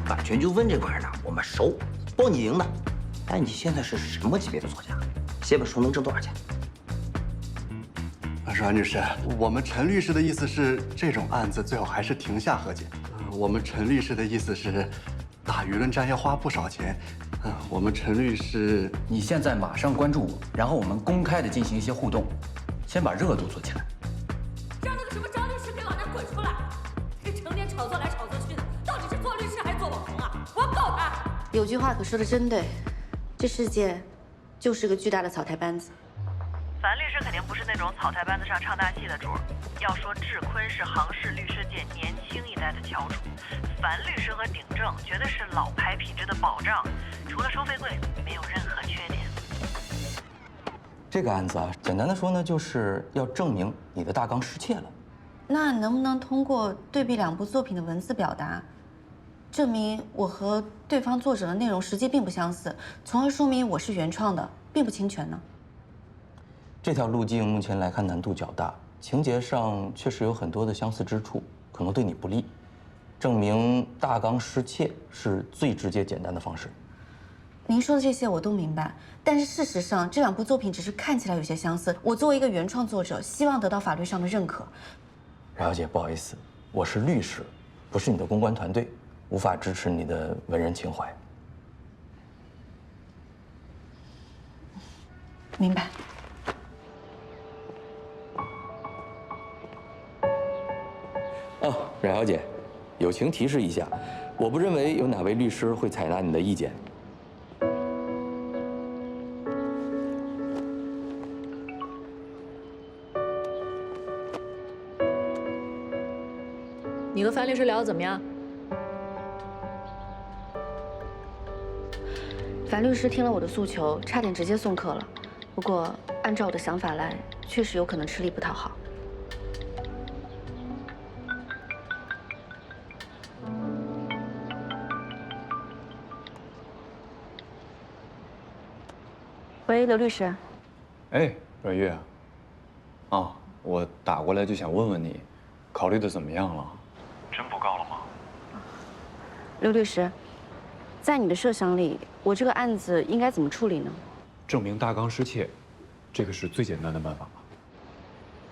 Speaker 21: 版权纠纷这块呢，我们熟，包你赢的。但你现在是什么级别的作家？写本书能挣多少钱？
Speaker 22: 阮女士，我们陈律师的意思是，这种案子最好还是庭下和解。我们陈律师的意思是，打舆论战要花不少钱。我们陈律师，
Speaker 2: 你现在马上关注我，然后我们公开的进行一些互动，先把热度做起来。
Speaker 9: 让那个什么张律师给老娘滚出来！这成天炒作来炒作去的，到底是做律师还是做网红啊？我要告他！
Speaker 14: 有句话可说的真对，这世界就是个巨大的草台班子。
Speaker 11: 樊律师肯定不是那种草台班子上唱大戏的主儿。要说智坤是杭市律师界年轻一代的翘楚，樊律师和鼎正绝对是老牌品质的保障，除了收费贵，没有任何缺点。
Speaker 21: 这个案子啊，简单的说呢，就是要证明你的大纲失窃了。
Speaker 14: 那能不能通过对比两部作品的文字表达，证明我和对方作者的内容实际并不相似，从而说明我是原创的，并不侵权呢？
Speaker 21: 这条路径目前来看难度较大，情节上确实有很多的相似之处，可能对你不利。证明大纲失窃是最直接简单的方式。
Speaker 14: 您说的这些我都明白，但是事实上这两部作品只是看起来有些相似。我作为一个原创作者，希望得到法律上的认可。
Speaker 21: 冉小姐，不好意思，我是律师，不是你的公关团队，无法支持你的文人情怀。
Speaker 14: 明白。
Speaker 21: 哦，冉小姐，友情提示一下，我不认为有哪位律师会采纳你的意见。
Speaker 3: 你和樊律师聊得怎么样？
Speaker 14: 樊律师听了我的诉求，差点直接送客了。不过按照我的想法来，确实有可能吃力不讨好。喂，刘律师。
Speaker 19: 哎，阮月。啊，我打过来就想问问你，考虑的怎么样了？
Speaker 20: 真不告了吗？
Speaker 14: 刘律师，在你的设想里，我这个案子应该怎么处理呢？
Speaker 19: 证明大纲失窃，这个是最简单的办法了。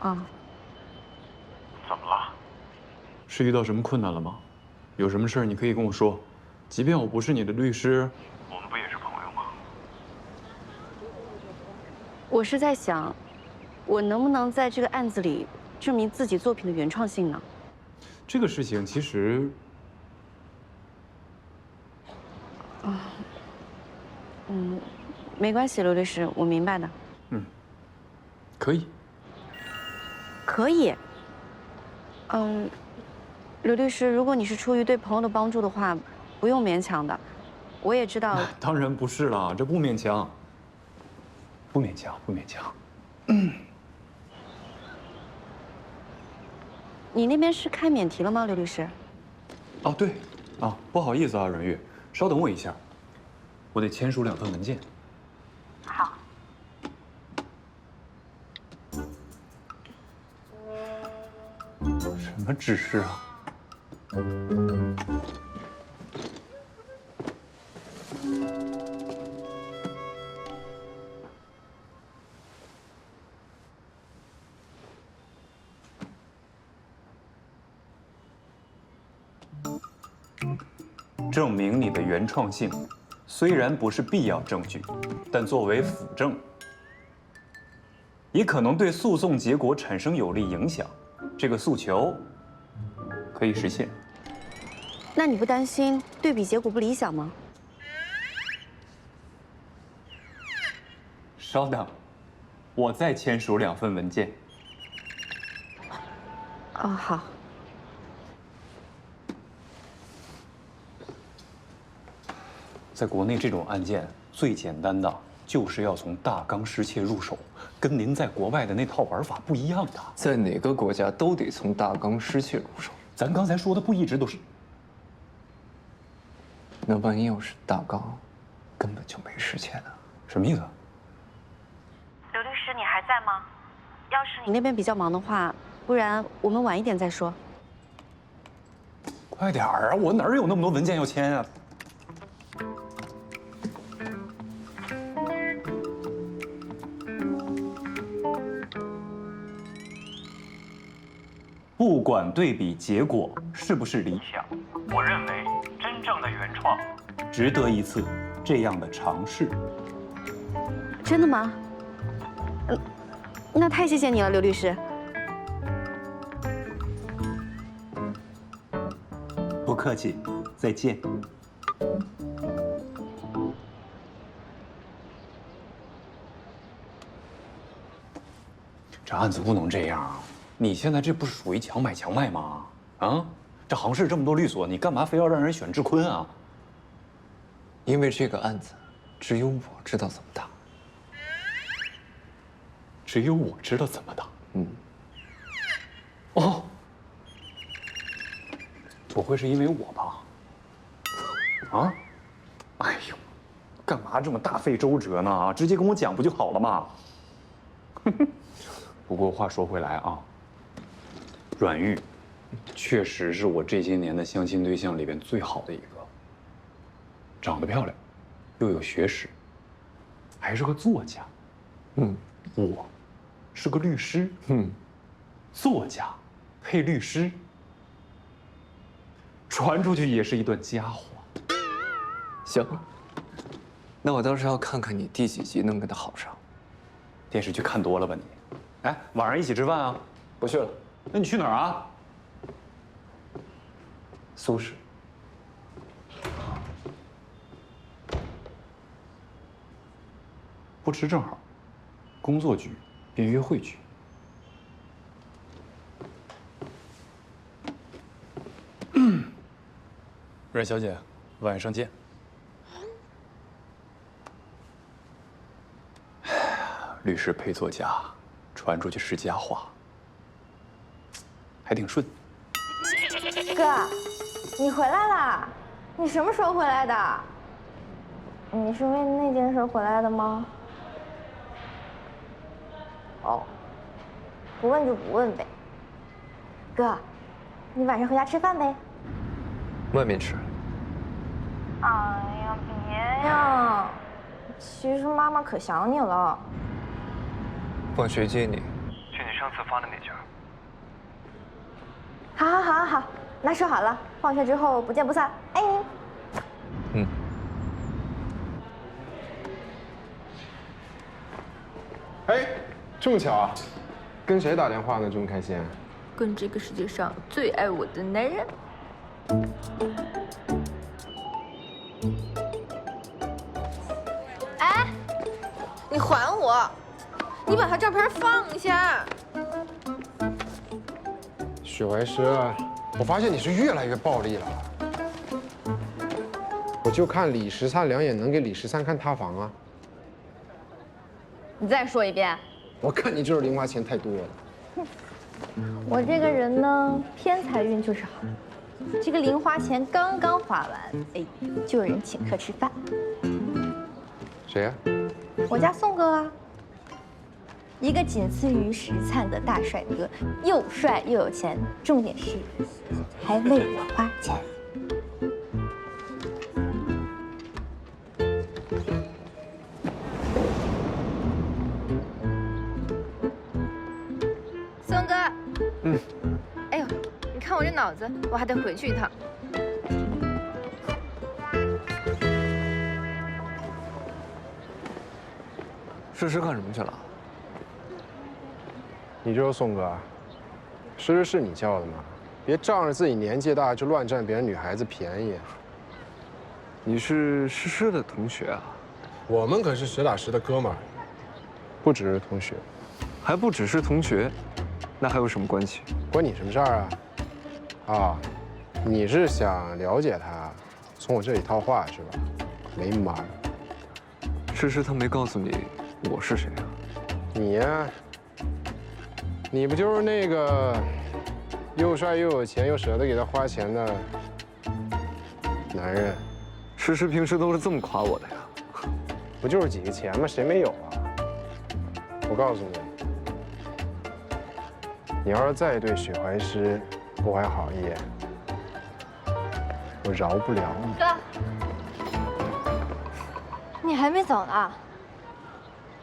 Speaker 14: 啊。
Speaker 20: 怎么了？
Speaker 19: 是遇到什么困难了吗？有什么事儿你可以跟我说，即便我不是你的律师，
Speaker 20: 我们不也是朋友吗？
Speaker 14: 我是在想，我能不能在这个案子里证明自己作品的原创性呢？
Speaker 19: 这个事情其实，
Speaker 14: 没关系，刘律师，我明白的。
Speaker 19: 可以。
Speaker 14: 可以。刘律师，如果你是出于对朋友的帮助的话，不用勉强的。我也知道。
Speaker 19: 当然不是了，这不勉强，不勉强，不勉强。
Speaker 14: 你那边是开免提了吗，刘律师？
Speaker 19: 哦，对，啊，不好意思啊，阮玉，稍等我一下，我得签署2份文件。
Speaker 14: 好。
Speaker 19: 什么指示啊？证明你的原创性，虽然不是必要证据，但作为辅证，也可能对诉讼结果产生有利影响。这个诉求可以实现。
Speaker 14: 那你不担心对比结果不理想吗？
Speaker 19: 稍等，我再签署2份文件。
Speaker 14: 哦，好。
Speaker 19: 在国内这种案件最简单的就是要从大纲失窃入手，跟您在国外的那套玩法不一样的。
Speaker 6: 在哪个国家都得从大纲失窃入手。
Speaker 19: 咱刚才说的不一直都是？
Speaker 6: 那万一要是大纲根本就没失窃呢？
Speaker 19: 什么意思？
Speaker 1: 刘律师，你还在吗？要是
Speaker 14: 你那边比较忙的话，不然我们晚一点再说。
Speaker 19: 快点儿啊！我哪有那么多文件要签啊？不管对比结果是不是理想，
Speaker 20: 我认为真正的原创
Speaker 19: 值得一次这样的尝试。
Speaker 14: 真的吗？那太谢谢你了，刘律师。
Speaker 19: 不客气，再见。这案子不能这样啊！你现在这不是属于强买强卖吗？啊，这杭市这么多律所，你干嘛非要让人选志坤啊？
Speaker 6: 因为这个案子，只有我知道怎么打。
Speaker 19: 只有我知道怎么打。
Speaker 6: 嗯。
Speaker 19: 哦，不会是因为我吧？啊？哎呦，干嘛这么大费周折呢？直接跟我讲不就好了吗？不过话说回来啊，阮玉确实是我这些年的相亲对象里边最好的一个，长得漂亮，又有学识，还是个作家。我是个律师。作家配律师，传出去也是一段佳话。
Speaker 6: 行，那我倒是要看看你第几集能跟他好上。
Speaker 19: 电视剧看多了吧你？哎，晚上一起吃饭啊？
Speaker 6: 不去了。
Speaker 19: 那你去哪儿啊？
Speaker 6: 苏轼。
Speaker 19: 不吃正好，工作局变约会局。阮小姐，晚上见。律师配作家，传出去是佳话，还挺顺。
Speaker 4: 哥，你回来啦？你什么时候回来的？你是为那件事回来的吗？哦，不问就不问呗。哥，你晚上回家吃饭呗？
Speaker 6: 外面吃。
Speaker 4: 哎呀，别呀！其实妈妈可想你了。
Speaker 6: 放学接你。
Speaker 20: 去你上次发的那家。
Speaker 4: 好，那说好了，放学之后不见不散，爱你。
Speaker 6: 嗯。
Speaker 13: 哎，这么巧啊，跟谁打电话呢？这么开心？
Speaker 12: 跟这个世界上最爱我的男人。
Speaker 16: 哎，你还我！你把他照片放下。
Speaker 13: 许怀诗，我发现你是越来越暴力了。我就看李13两眼能给李13看塌房啊！
Speaker 4: 你再说一遍。
Speaker 13: 我看你就是零花钱太多了。
Speaker 4: 我这个人呢，偏财运就是好。这个零花钱刚刚花完，哎，就有人请客吃饭。
Speaker 13: 谁呀？
Speaker 4: 我家宋哥啊，一个仅次于石灿的大帅哥，又帅又有钱，重点是还为我花钱。
Speaker 16: 宋哥，哎呦，你看我这脑子，我还得回去一趟。
Speaker 6: 诗诗干什么去了？
Speaker 13: 你就是宋哥啊？诗诗是你叫的吗？别仗着自己年纪大就乱占别人女孩子便宜。
Speaker 6: 你是诗诗的同学啊？
Speaker 13: 我们可是实打实的哥们儿，不只是同学。
Speaker 6: 还不只是同学，那还有什么关系？
Speaker 13: 关你什么事儿啊？啊，你是想了解他，从我这里套话是吧？没门儿。
Speaker 6: 诗诗她没告诉你我是谁啊？
Speaker 13: 你呀，你不就是那个又帅又有钱又舍得给他花钱的男人？
Speaker 6: 诗诗平时都是这么夸我的呀。
Speaker 13: 不就是几个钱吗？谁没有啊？我告诉你，你要是再对许怀诗不怀好意，我饶不了你。
Speaker 4: 哥，你还没走呢？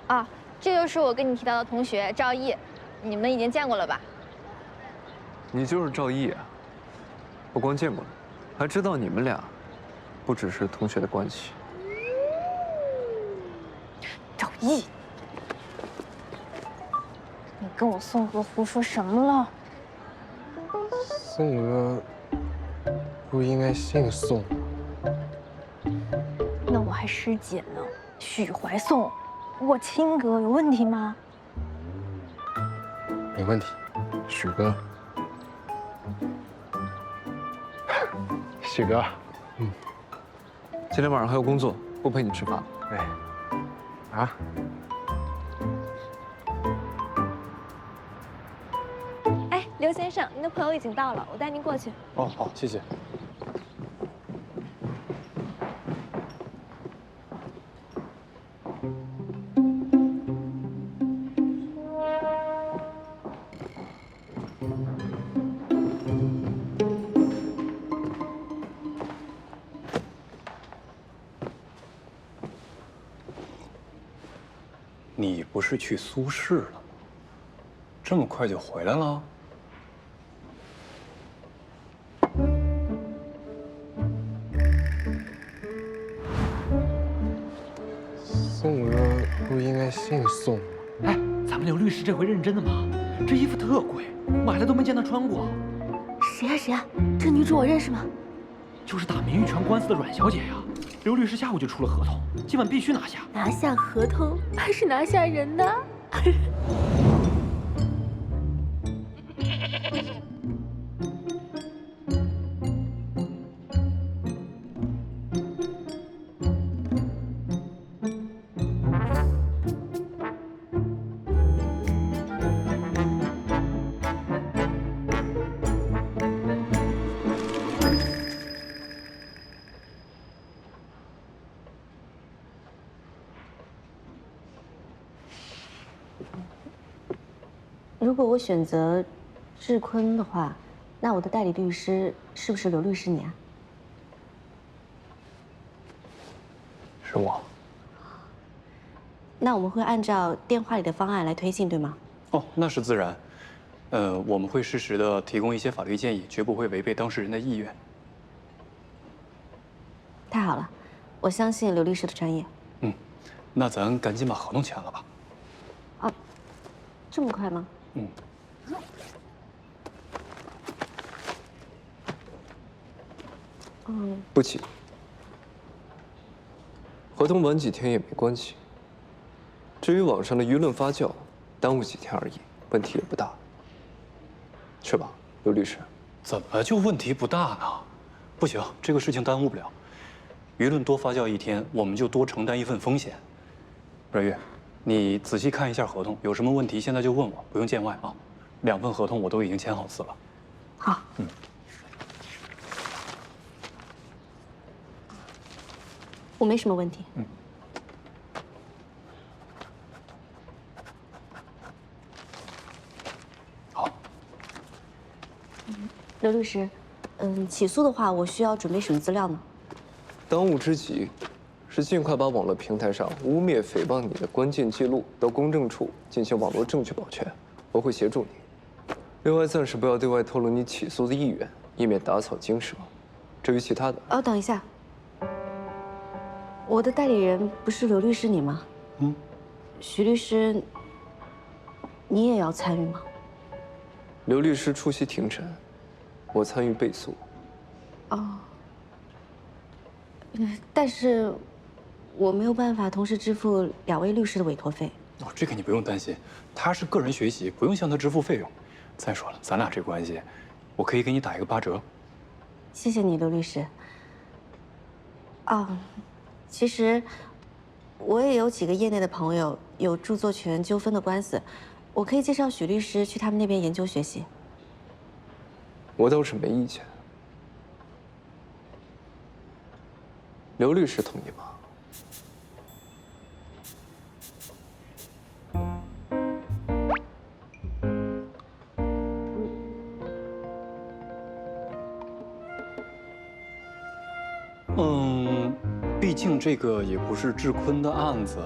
Speaker 4: 啊，这就是我跟你提到的同学赵毅，你们已经见过了吧？
Speaker 6: 你就是赵毅啊？不光见过了，还知道你们俩不只是同学的关系。
Speaker 4: 赵毅，你跟我宋哥胡说什么了？
Speaker 13: 宋哥不应该姓宋吗？
Speaker 4: 那我还师姐呢，许怀宋，我亲哥，有问题吗？
Speaker 13: 没问题，许哥。许哥，
Speaker 6: 今天晚上还有工作，不陪你吃饭。
Speaker 13: 哎，啊？
Speaker 4: 哎，刘先生，您的朋友已经到了，我带您过去。
Speaker 13: 哦，好，谢谢。
Speaker 19: 你不是去苏市了？这么快就回来了？
Speaker 13: 宋哥不应该姓宋吗？
Speaker 10: 哎，咱们刘律师这回认真的吗？这衣服特贵，买了都没见他穿过。
Speaker 4: 谁呀谁呀？这女主我认识吗？
Speaker 10: 就是打名誉权官司的阮小姐呀。刘律师下午就出了合同，今晚必须拿下。
Speaker 4: 拿下合同还是拿下人呢？
Speaker 1: 如果我选择志坤的话，那我的代理律师是不是刘律师你啊？
Speaker 19: 是我。
Speaker 1: 那我们会按照电话里的方案来推进，对吗？
Speaker 19: 哦，那是自然。我们会适时的提供一些法律建议，绝不会违背当事人的意愿。
Speaker 1: 太好了，我相信刘律师的专业。
Speaker 19: 那咱赶紧把合同签了吧。
Speaker 1: 啊，这么快吗？
Speaker 6: 不急，合同晚几天也没关系。至于网上的舆论发酵，耽误几天而已，问题也不大，是吧，刘律师？
Speaker 19: 怎么就问题不大呢？不行，这个事情耽误不了。舆论多发酵一天，我们就多承担一份风险。阮玉，你仔细看一下合同，有什么问题现在就问我，不用见外啊。2份合同我都已经签好字了。
Speaker 1: 好。我没什么问题。
Speaker 19: 好。
Speaker 1: 刘律师，起诉的话，我需要准备什么资料呢？
Speaker 6: 当务之急是尽快把网络平台上污蔑、诽谤你的关键记录到公证处进行网络证据保全，我会协助你。另外，暂时不要对外透露你起诉的意愿，以免打草惊蛇。至于其他的，
Speaker 1: 等一下，我的代理人不是刘律师你吗？徐律师，你也要参与吗？
Speaker 6: 刘律师出席庭审，我参与被诉。
Speaker 1: 但是我没有办法同时支付2位律师的委托费。
Speaker 19: 这个你不用担心，他是个人学习，不用向他支付费用。再说了，咱俩这关系，我可以给你打一个8折。
Speaker 1: 谢谢你，刘律师。其实我也有几个业内的朋友有著作权纠纷的官司，我可以介绍许律师去他们那边研究学习。
Speaker 6: 我倒是没意见。刘律师同意吗？
Speaker 19: 毕竟这个也不是志坤的案子，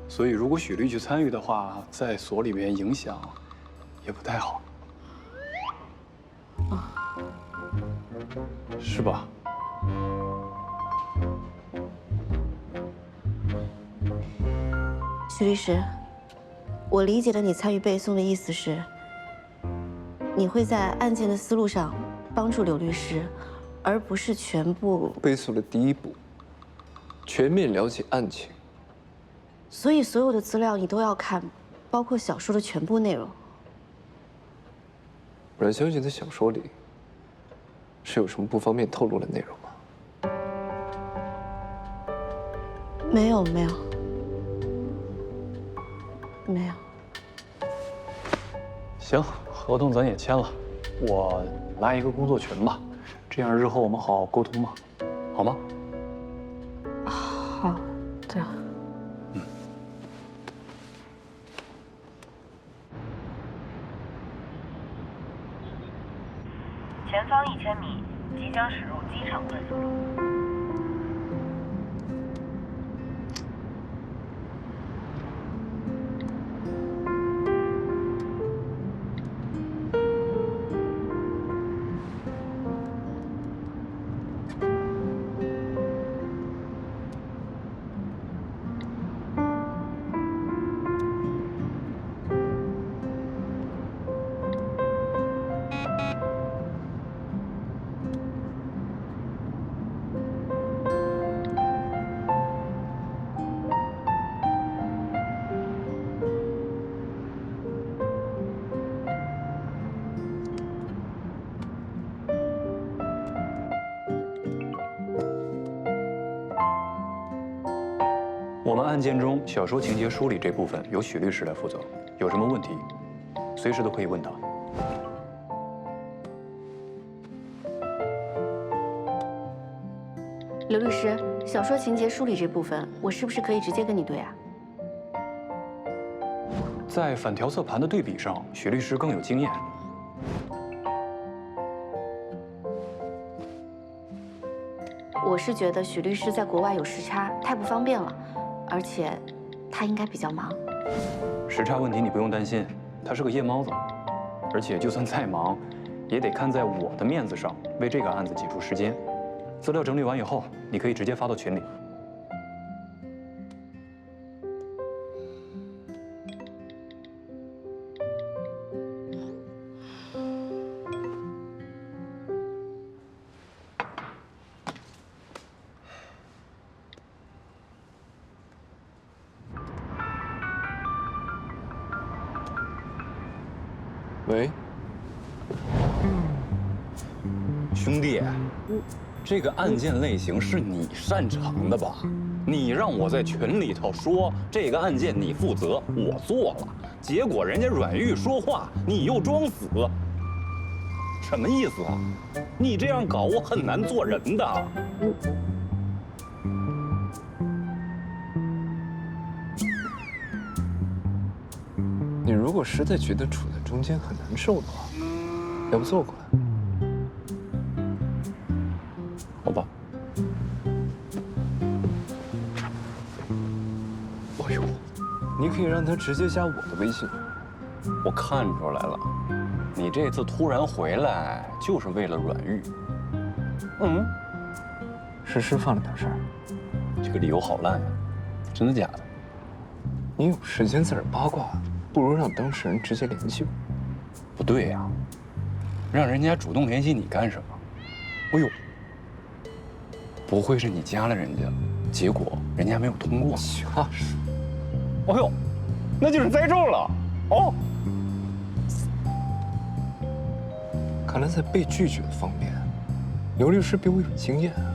Speaker 19: 所以如果许律去参与的话，在所里面影响也不太好，是吧？
Speaker 1: 许律师，我理解了你参与背诵的意思是，你会在案件的思路上帮助刘律师，而不是全部
Speaker 6: 背诉的第一步，全面了解案情。
Speaker 1: 所以所有的资料你都要看，包括小说的全部内容。
Speaker 6: 阮小姐的小说里是有什么不方便透露的内容吗？
Speaker 1: 没有。
Speaker 19: 行，合同咱也签了，我拉一个工作群吧，这样日后我们好沟通嘛，好吗？
Speaker 1: 好的。
Speaker 11: 前方1000米，即将驶入机场快速路。
Speaker 19: 我们案件中小说情节梳理这部分由许律师来负责，有什么问题，随时都可以问他。
Speaker 1: 刘律师，小说情节梳理这部分，我是不是可以直接跟你对啊？
Speaker 19: 在反调色盘的对比上，许律师更有经验。
Speaker 1: 我是觉得许律师在国外有时差，太不方便了，而且他应该比较忙。
Speaker 19: 时差问题你不用担心，他是个夜猫子，而且就算再忙，也得看在我的面子上为这个案子挤出时间。资料整理完以后，你可以直接发到群里。
Speaker 6: 喂。
Speaker 5: 兄弟，这个案件类型是你擅长的吧？你让我在群里头说这个案件你负责，我做了，结果人家阮玉说话，你又装死，什么意思啊？你这样搞，我很难做人的。
Speaker 13: 你如果实在觉得处在中间很难受的话，要不坐过来？
Speaker 5: 好吧。
Speaker 13: 哎呦，你可以让他直接加我的微信。
Speaker 5: 我看出来了，你这次突然回来就是为了阮玉。
Speaker 13: 诗诗犯了点事儿。
Speaker 5: 这个理由好烂啊！真的假的？
Speaker 13: 你有时间在这八卦，不如让当事人直接联系我。
Speaker 5: 不对呀，让人家主动联系你干什么？哎呦，不会是你加了人家，结果人家没有通过？
Speaker 13: 瞎说！
Speaker 5: 哎呦，那就是栽种了哦。
Speaker 13: 看来在被拒绝的方面，刘律师比我有经验啊。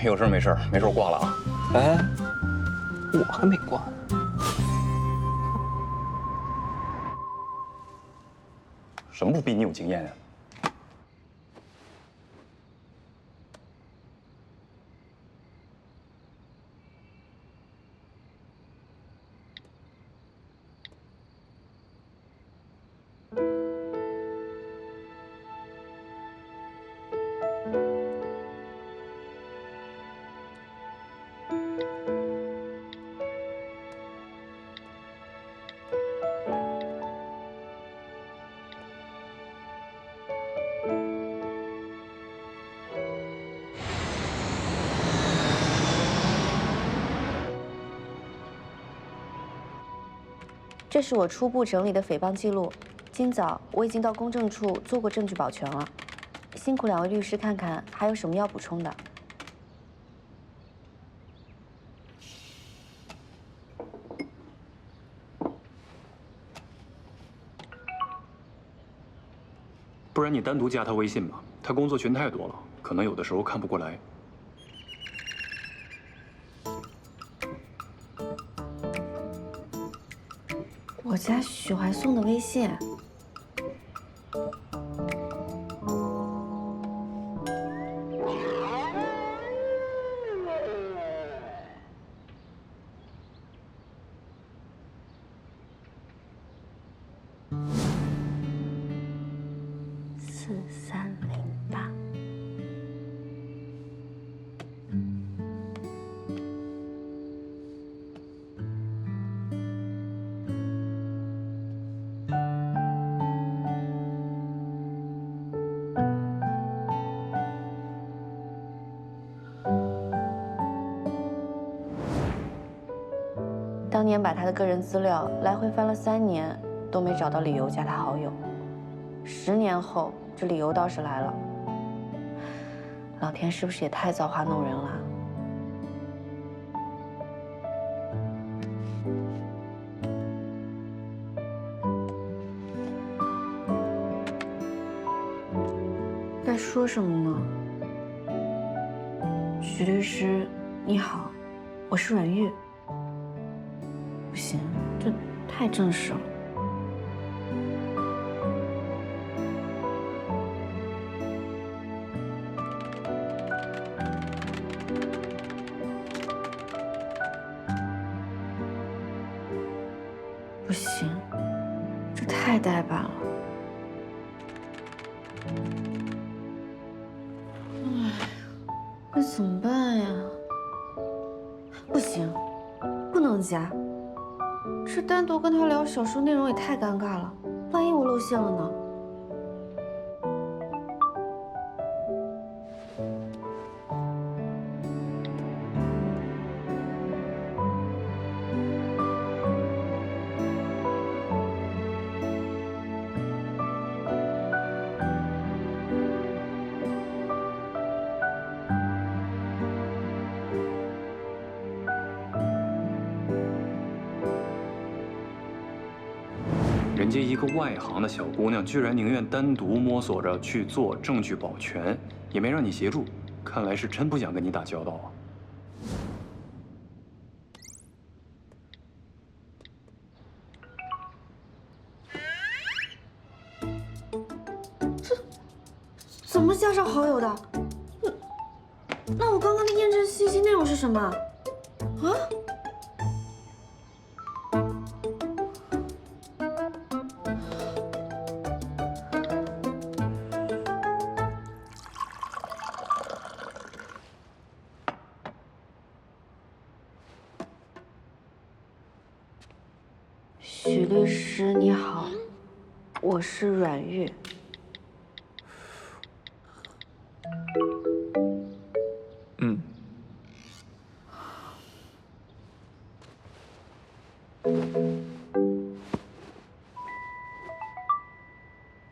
Speaker 5: 有事没事我挂了啊。
Speaker 13: 哎，我还没挂呢。
Speaker 5: 什么不比你有经验啊？
Speaker 1: 这是我初步整理的诽谤记录。今早我已经到公证处做过证据保全了，辛苦两位律师看看还有什么要补充的。
Speaker 19: 不然你单独加他微信吧，他工作群太多了，可能有的时候看不过来。
Speaker 1: 我加许怀颂的微信。4308。当年把他的个人资料来回翻了3年，都没找到理由加他好友。10年后，这理由倒是来了。老天是不是也太造化弄人了？该说什么呢？许律师，你好，我是阮玉。不行，这太正式了。不行，这太呆板了。哎，那怎么办呀？不行，不能加。这单独跟他聊小说内容也太尴尬了，万一我露馅了呢？
Speaker 19: 人家一个外行的小姑娘，居然宁愿单独摸索着去做证据保全，也没让你协助，看来是真不想跟你打交道啊。
Speaker 14: 怎么加上好友的？那我刚刚的验证信息内容是什么？啊？许律师你好，我是阮玉。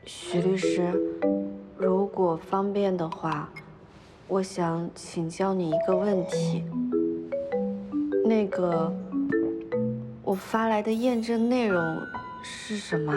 Speaker 14: 许律师，如果方便的话，我想请教你一个问题。那个，我发来的验证内容是什么？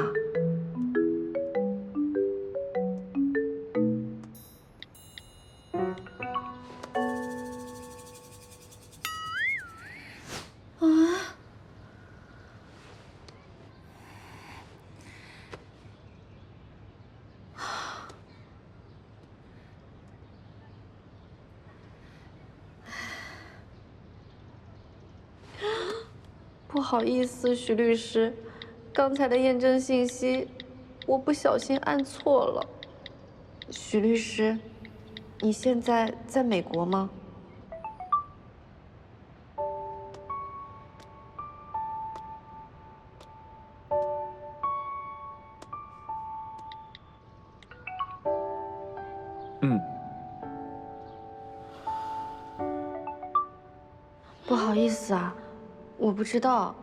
Speaker 14: 不好意思，许律师，刚才的验证信息我不小心按错了。许律师，你现在在美国吗？不好意思啊，我不知道。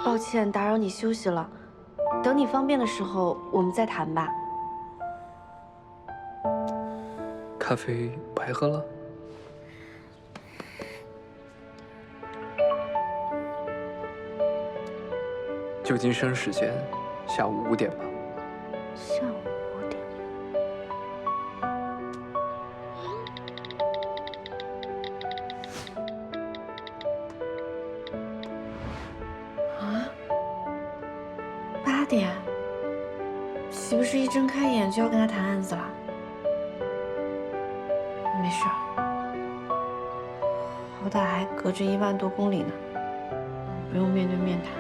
Speaker 14: 抱歉，打扰你休息了。等你方便的时候，我们再谈吧。
Speaker 6: 咖啡白喝了？旧金山时间下午5点吧。
Speaker 14: 下午5点。啊？8点？岂不是一睁开眼就要跟他谈案子了？没事，好歹还隔着1万多公里呢，不用面对面谈。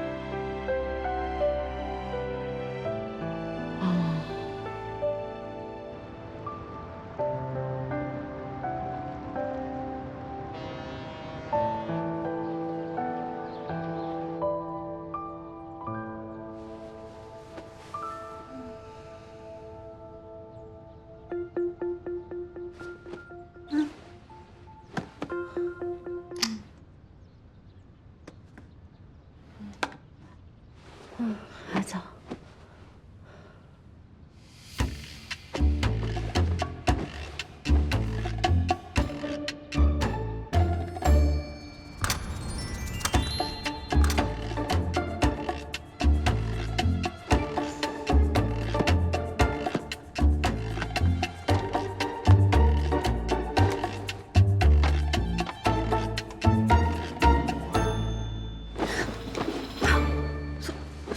Speaker 14: 来走。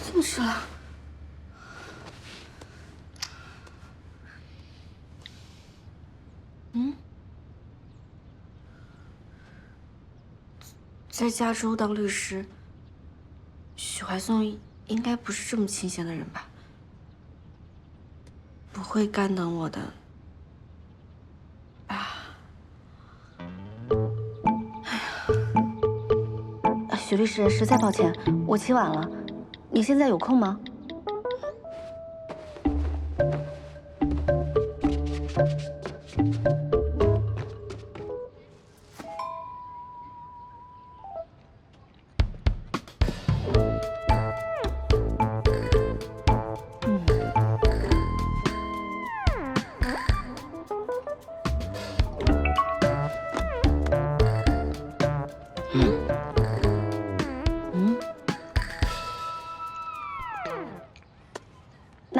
Speaker 14: 这么迟了。在加州当律师，许怀松应该不是这么清闲的人吧？不会干等我的。许律师，实在抱歉，我起晚了，你现在有空吗？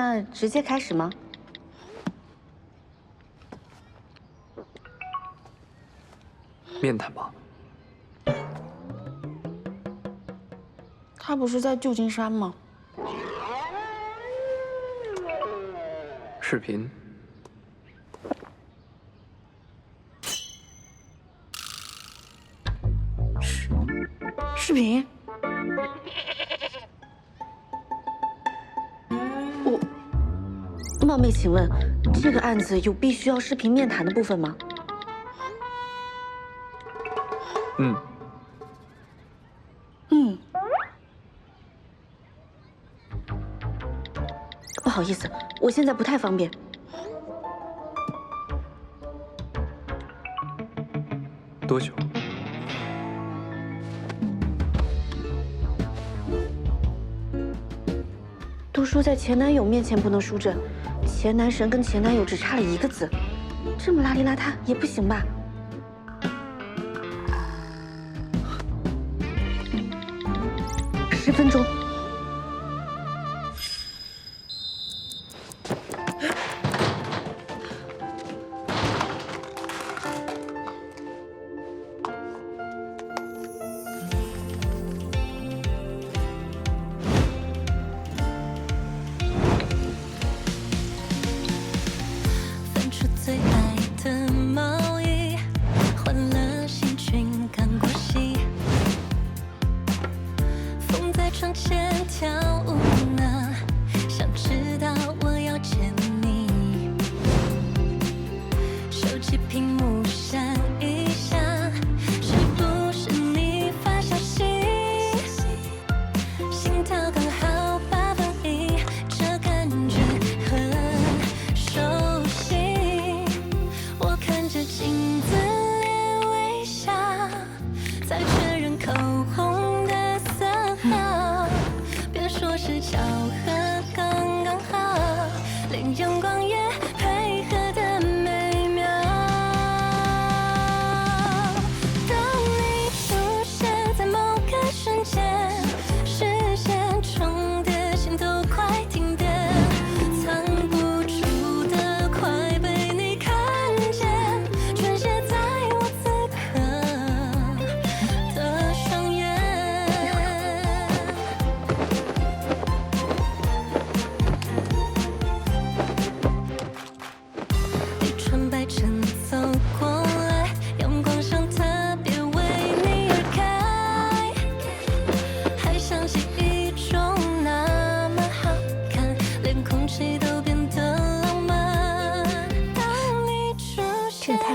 Speaker 1: 那直接开始吗？
Speaker 10: 面谈吧。
Speaker 14: 他不是在旧金山吗？
Speaker 10: 视频。
Speaker 14: 视频？
Speaker 1: 冒昧请问，这个案子有必须要视频面谈的部分吗？
Speaker 10: 嗯。
Speaker 1: 不好意思，我现在不太方便。
Speaker 10: 多久？
Speaker 1: 都说在前男友面前不能输阵，前男神跟前男友只差了1个字，这么邋里邋遢也不行吧？10分钟。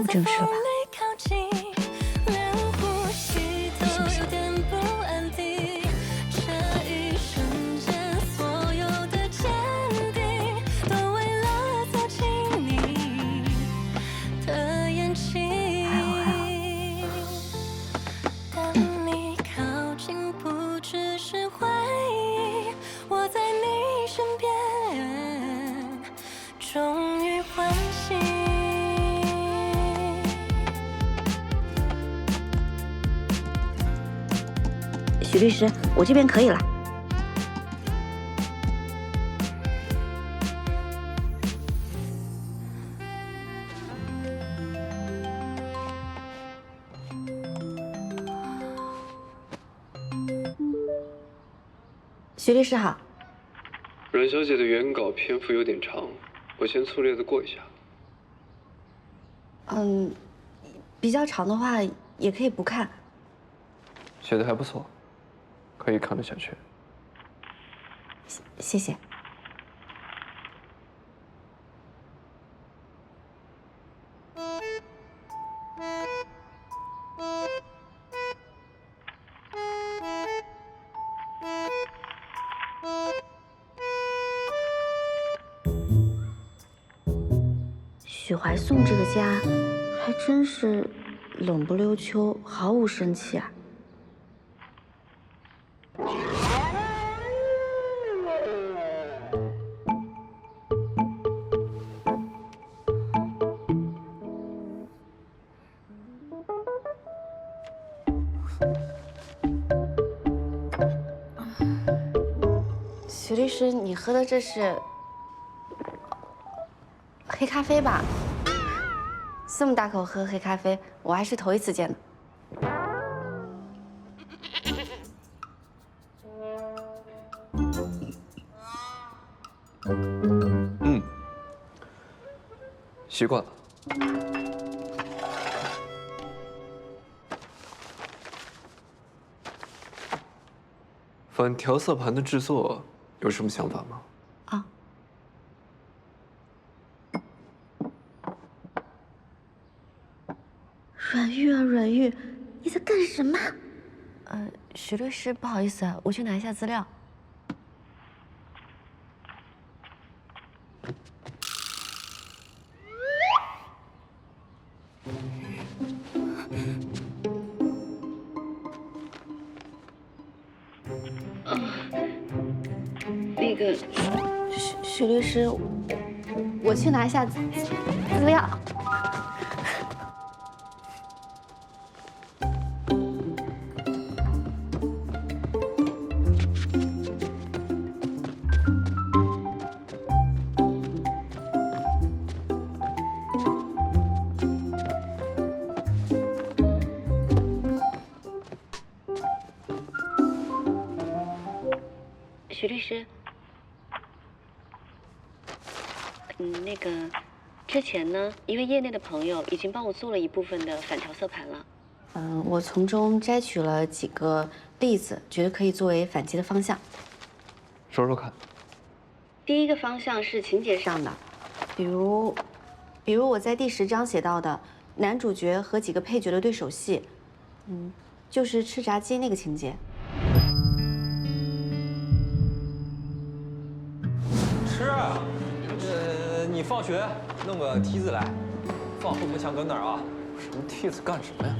Speaker 1: 正式了吧？你信不信？许律师，我这边可以了。许律师好。
Speaker 7: 阮小姐的原稿篇幅有点长，我先粗略的过一下。
Speaker 1: 比较长的话也可以不看。
Speaker 10: 写的还不错。可以看得下去。
Speaker 1: 谢谢。许怀颂这个家还真是冷不溜秋，毫无生气啊。许律师，你喝的这是？
Speaker 14: 黑咖啡吧。这么大口喝黑咖啡，我还是头一次见呢。
Speaker 6: 习惯了。反调色盘的制作有什么想法吗？
Speaker 1: 阮玉啊，阮玉，你在干什么？
Speaker 4: 许律师，不好意思，我去拿一下资料。
Speaker 14: 那个许律师，我去拿一下资料。
Speaker 1: 许律师，那个，之前呢，一位业内的朋友已经帮我做了一部分的反调色盘了。
Speaker 14: 我从中摘取了几个例子，觉得可以作为反击的方向。
Speaker 6: 说说看。
Speaker 14: 第一个方向是情节上的，比如我在第10章写到的男主角和几个配角的对手戏，就是吃炸鸡那个情节。
Speaker 8: 吃，你放学弄个梯子来，放后门墙根那儿啊。
Speaker 6: 什么梯子干什么呀？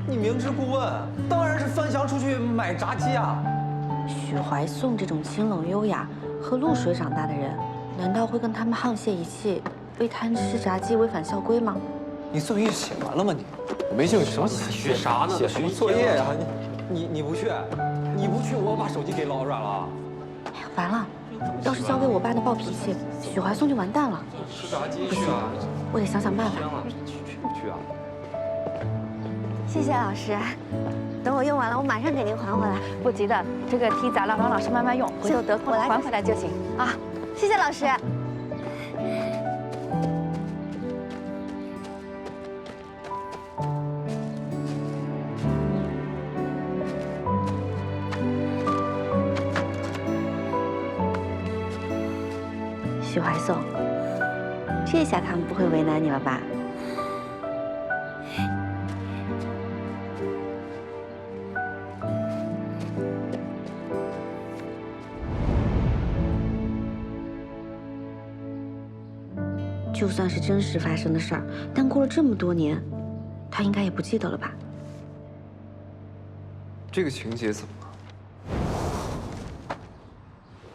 Speaker 8: 你明知故问，当然是翻墙出去买炸鸡啊。
Speaker 1: 许怀颂这种清冷优雅和露水长大的人，难道会跟他们沆瀣一气，为贪吃炸鸡违反校规吗？
Speaker 8: 你作业写完了吗你？
Speaker 6: 我没兴趣。什么
Speaker 8: 写啥呢？写什么作业呀？你不去，你不去，我把手机给老阮了。
Speaker 1: 哎呀，完了！要是交给我爸那暴脾气，许怀颂就完蛋了。
Speaker 8: 吃炸鸡
Speaker 1: 不行，我得想想办法。
Speaker 8: 去不去啊？
Speaker 4: 谢谢老师，等我用完了，我马上给您还回来。不急的，这个梯子让老师慢慢用，回头得空还回来就行啊。谢谢老师。
Speaker 1: 许怀颂，这下他们不会为难你了吧？就算是真实发生的事儿，但过了这么多年，他应该也不记得了吧？
Speaker 6: 这个情节怎么了？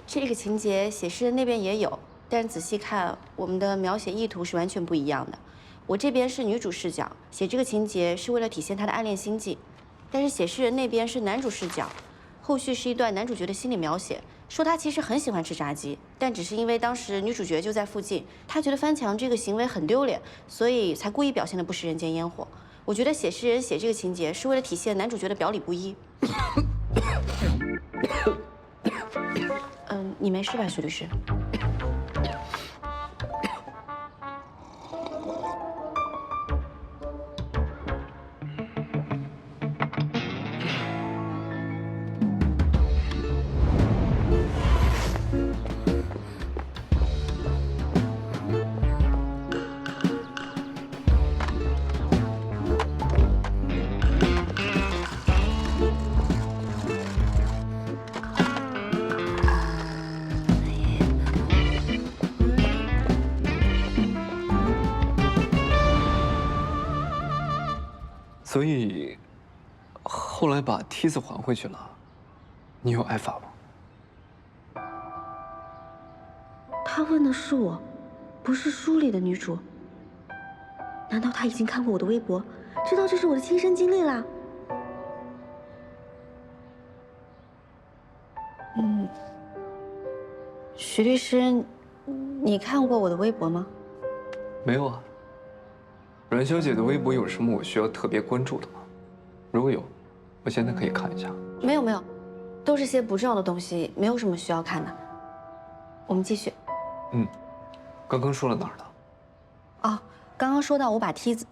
Speaker 14: 这个情节写诗人那边也有。但是仔细看，我们的描写意图是完全不一样的。我这边是女主视角，写这个情节是为了体现她的暗恋心迹；但是写诗人那边是男主视角，后续是一段男主角的心理描写，说他其实很喜欢吃炸鸡，但只是因为当时女主角就在附近，他觉得翻墙这个行为很丢脸，所以才故意表现得不食人间烟火。我觉得写诗人写这个情节是为了体现男主角的表里不一。你没事吧，许律师？
Speaker 6: 所以，后来把梯子还回去了，你有挨罚吗？
Speaker 1: 他问的是我，不是书里的女主。难道他已经看过我的微博，知道这是我的亲身经历啦？
Speaker 14: 许律师，你看过我的微博吗？
Speaker 6: 没有啊。阮小姐的微博有什么我需要特别关注的吗？如果有，我现在可以看一下。
Speaker 14: 没有没有，都是些不重要的东西，没有什么需要看的。我们继续。
Speaker 6: 刚刚说了哪儿了？
Speaker 14: 哦，刚刚说到我把梯子。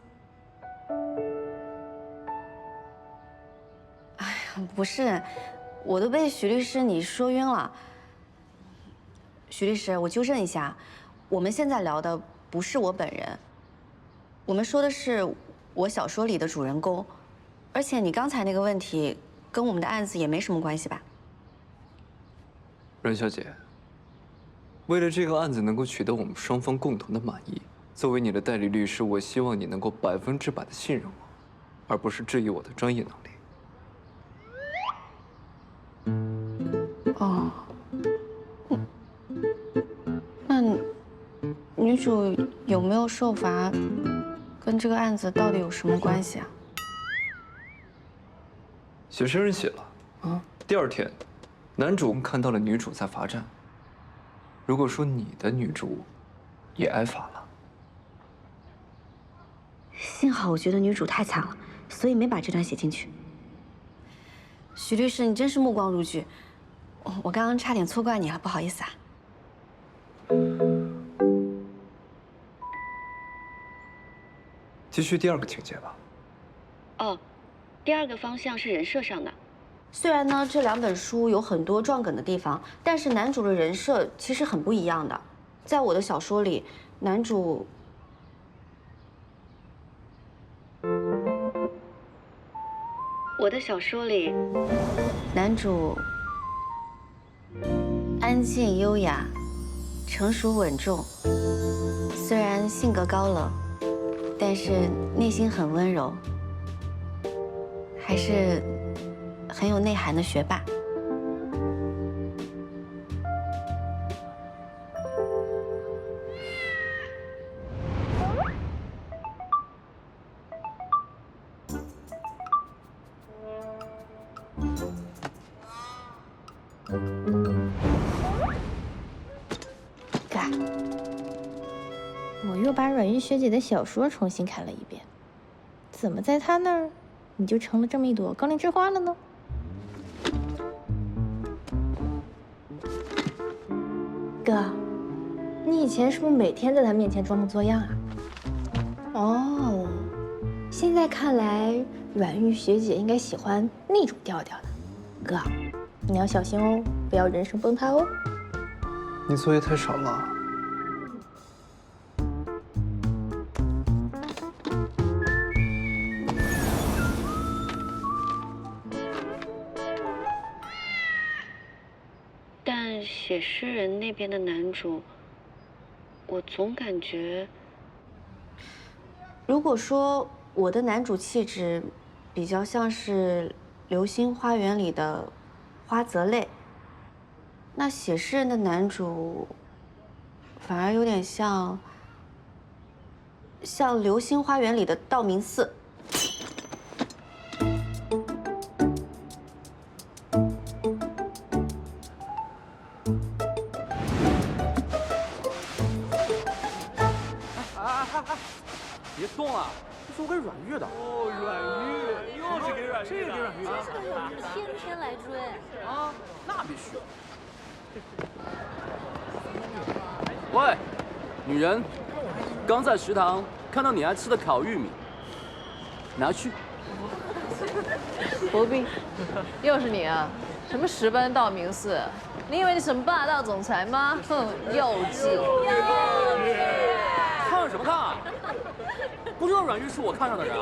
Speaker 14: 哎呀，不是，我都被许律师你说晕了。许律师，我纠正一下，我们现在聊的不是我本人，我们说的是我小说里的主人公，而且你刚才那个问题跟我们的案子也没什么关系吧？
Speaker 6: 阮小姐，为了这个案子能够取得我们双方共同的满意，作为你的代理律师，我希望你能够100%的信任我，而不是质疑我的专业能力。
Speaker 14: 哦，那女主有没有受罚，跟这个案子到底有什么关系啊？
Speaker 6: 写生人写了，第二天，男主看到了女主在罚站。如果说你的女主也挨罚了，
Speaker 14: 幸好我觉得女主太惨了，所以没把这段写进去。许律师，你真是目光如炬，我刚刚差点错怪你了，不好意思啊。
Speaker 6: 继续第二个情节吧。
Speaker 14: 哦，第二个方向是人设上的。虽然呢，这2本书有很多撞梗的地方，但是男主的人设其实很不一样的。在我的小说里，男主安静优雅，成熟稳重，虽然性格高冷，但是内心很温柔，还是很有内涵的学霸。
Speaker 4: 哥，我又把阮玉学姐的小说重新看了一遍，怎么在她那儿你就成了这么一朵高岭之花了呢？哥，你以前是不是每天在她面前装模作样啊？哦，现在看来阮玉学姐应该喜欢那种调调的。哥，你要小心哦，不要人生崩塌哦。
Speaker 6: 你作业太少了。
Speaker 14: 但写诗人那边的男主，我总感觉，如果说我的男主气质比较像是《流星花园》里的花泽类，那写诗人的男主反而有点像《流星花园》里的道明寺。
Speaker 10: 别动了，这是我给阮玉的。哦，阮玉，又是给阮玉的，这个给阮玉的。这个我是天天来追啊，那必须。喂，女人，刚在食堂看到你爱吃的烤玉米，拿去。
Speaker 3: 不必，又是你啊！什么10班道明寺？你以为你什么霸道总裁吗？哼，幼稚！
Speaker 10: 看什么看啊？不知道阮玉是我看上的人啊？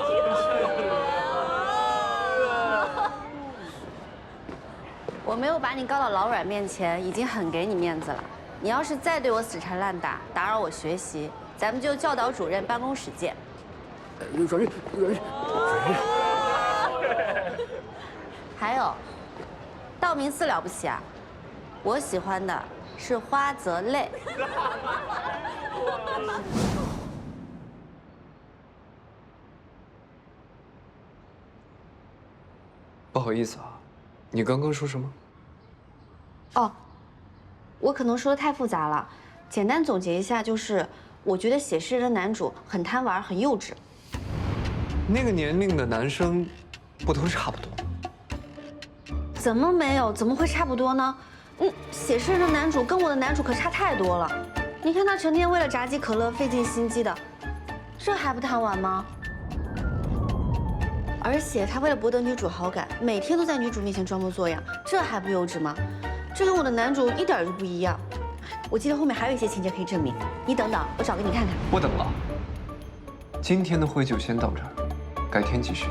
Speaker 14: 我没有把你告到老阮面前，已经很给你面子了。你要是再对我死缠烂打，打扰我学习，咱们就教导主任办公室见。
Speaker 10: 阮玉。
Speaker 14: 还有，道明寺了不起啊？我喜欢的是花泽类。
Speaker 6: 不好意思啊，你刚刚说什么？
Speaker 14: 哦，我可能说的太复杂了，简单总结一下就是，我觉得写诗人的男主很贪玩，很幼稚。
Speaker 6: 那个年龄的男生，不都差不多？
Speaker 14: 怎么没有？怎么会差不多呢？写诗人的男主跟我的男主可差太多了。你看他成天为了炸鸡可乐费尽心机的，这还不贪玩吗？而且他为了博得女主好感，每天都在女主面前装模作样，这还不幼稚吗？这跟我的男主一点都不一样。我记得后面还有一些情节可以证明，你等等，我找给你看看。
Speaker 6: 不等了，今天的会就先到这儿，改天继续。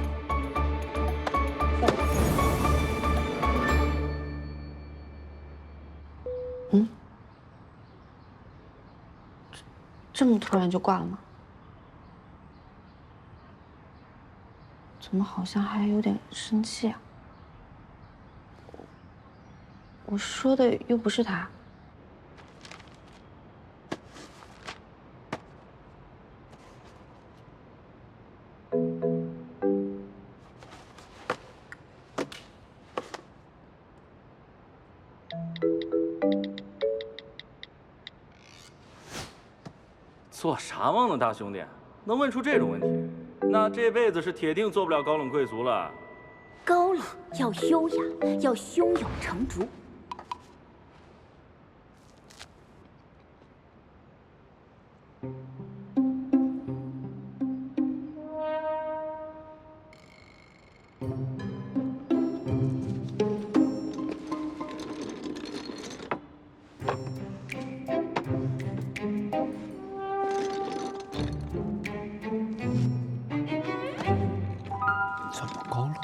Speaker 14: 这么突然就挂了吗？怎么好像还有点生气啊？我说的又不是他。
Speaker 10: 做啥梦呢，大兄弟？能问出这种问题，那这辈子是铁定做不了高冷贵族了。
Speaker 9: 高冷要优雅，要胸有成竹。
Speaker 6: 这么高冷吗？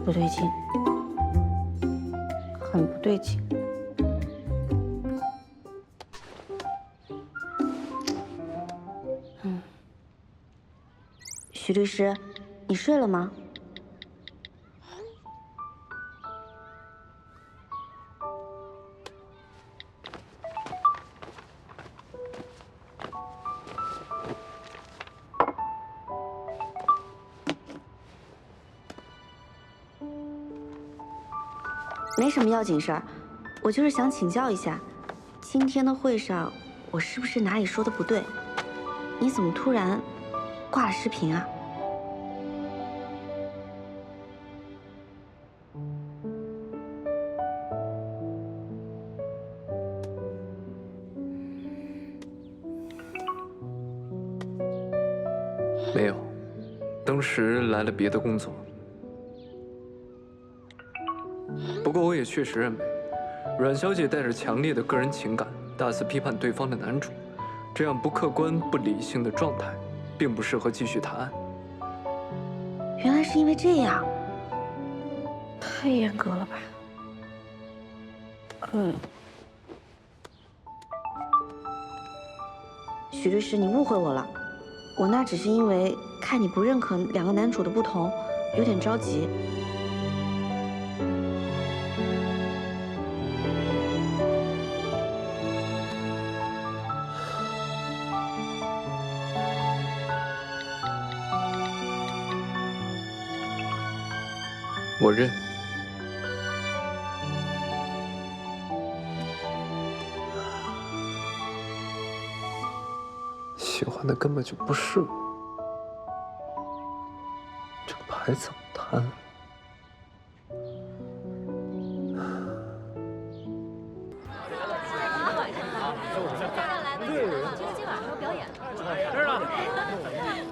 Speaker 14: 不对劲，很不对劲。许律师，你睡了吗？没什么要紧事儿，我就是想请教一下，今天的会上我是不是哪里说的不对？你怎么突然挂了视频啊？
Speaker 6: 没有，当时来了别的工作。不过我也确实认为，阮小姐带着强烈的个人情感，大肆批判对方的男主，这样不客观、不理性的状态，并不适合继续谈案。
Speaker 14: 原来是因为这样，太严格了吧？许律师，你误会我了，我那只是因为看你不认可两个男主的不同，有点着急。
Speaker 6: 我认。喜欢的根本就不是我，这个牌怎么摊？
Speaker 9: 今晚还有表演。
Speaker 10: 知道。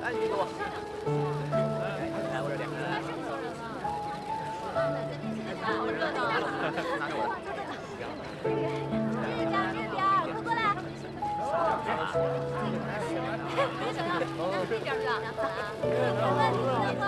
Speaker 10: 来，你给我。来，我这点。好热闹啊！拿着我的。这边，快过来。别想要，这边是。没问题，梅花。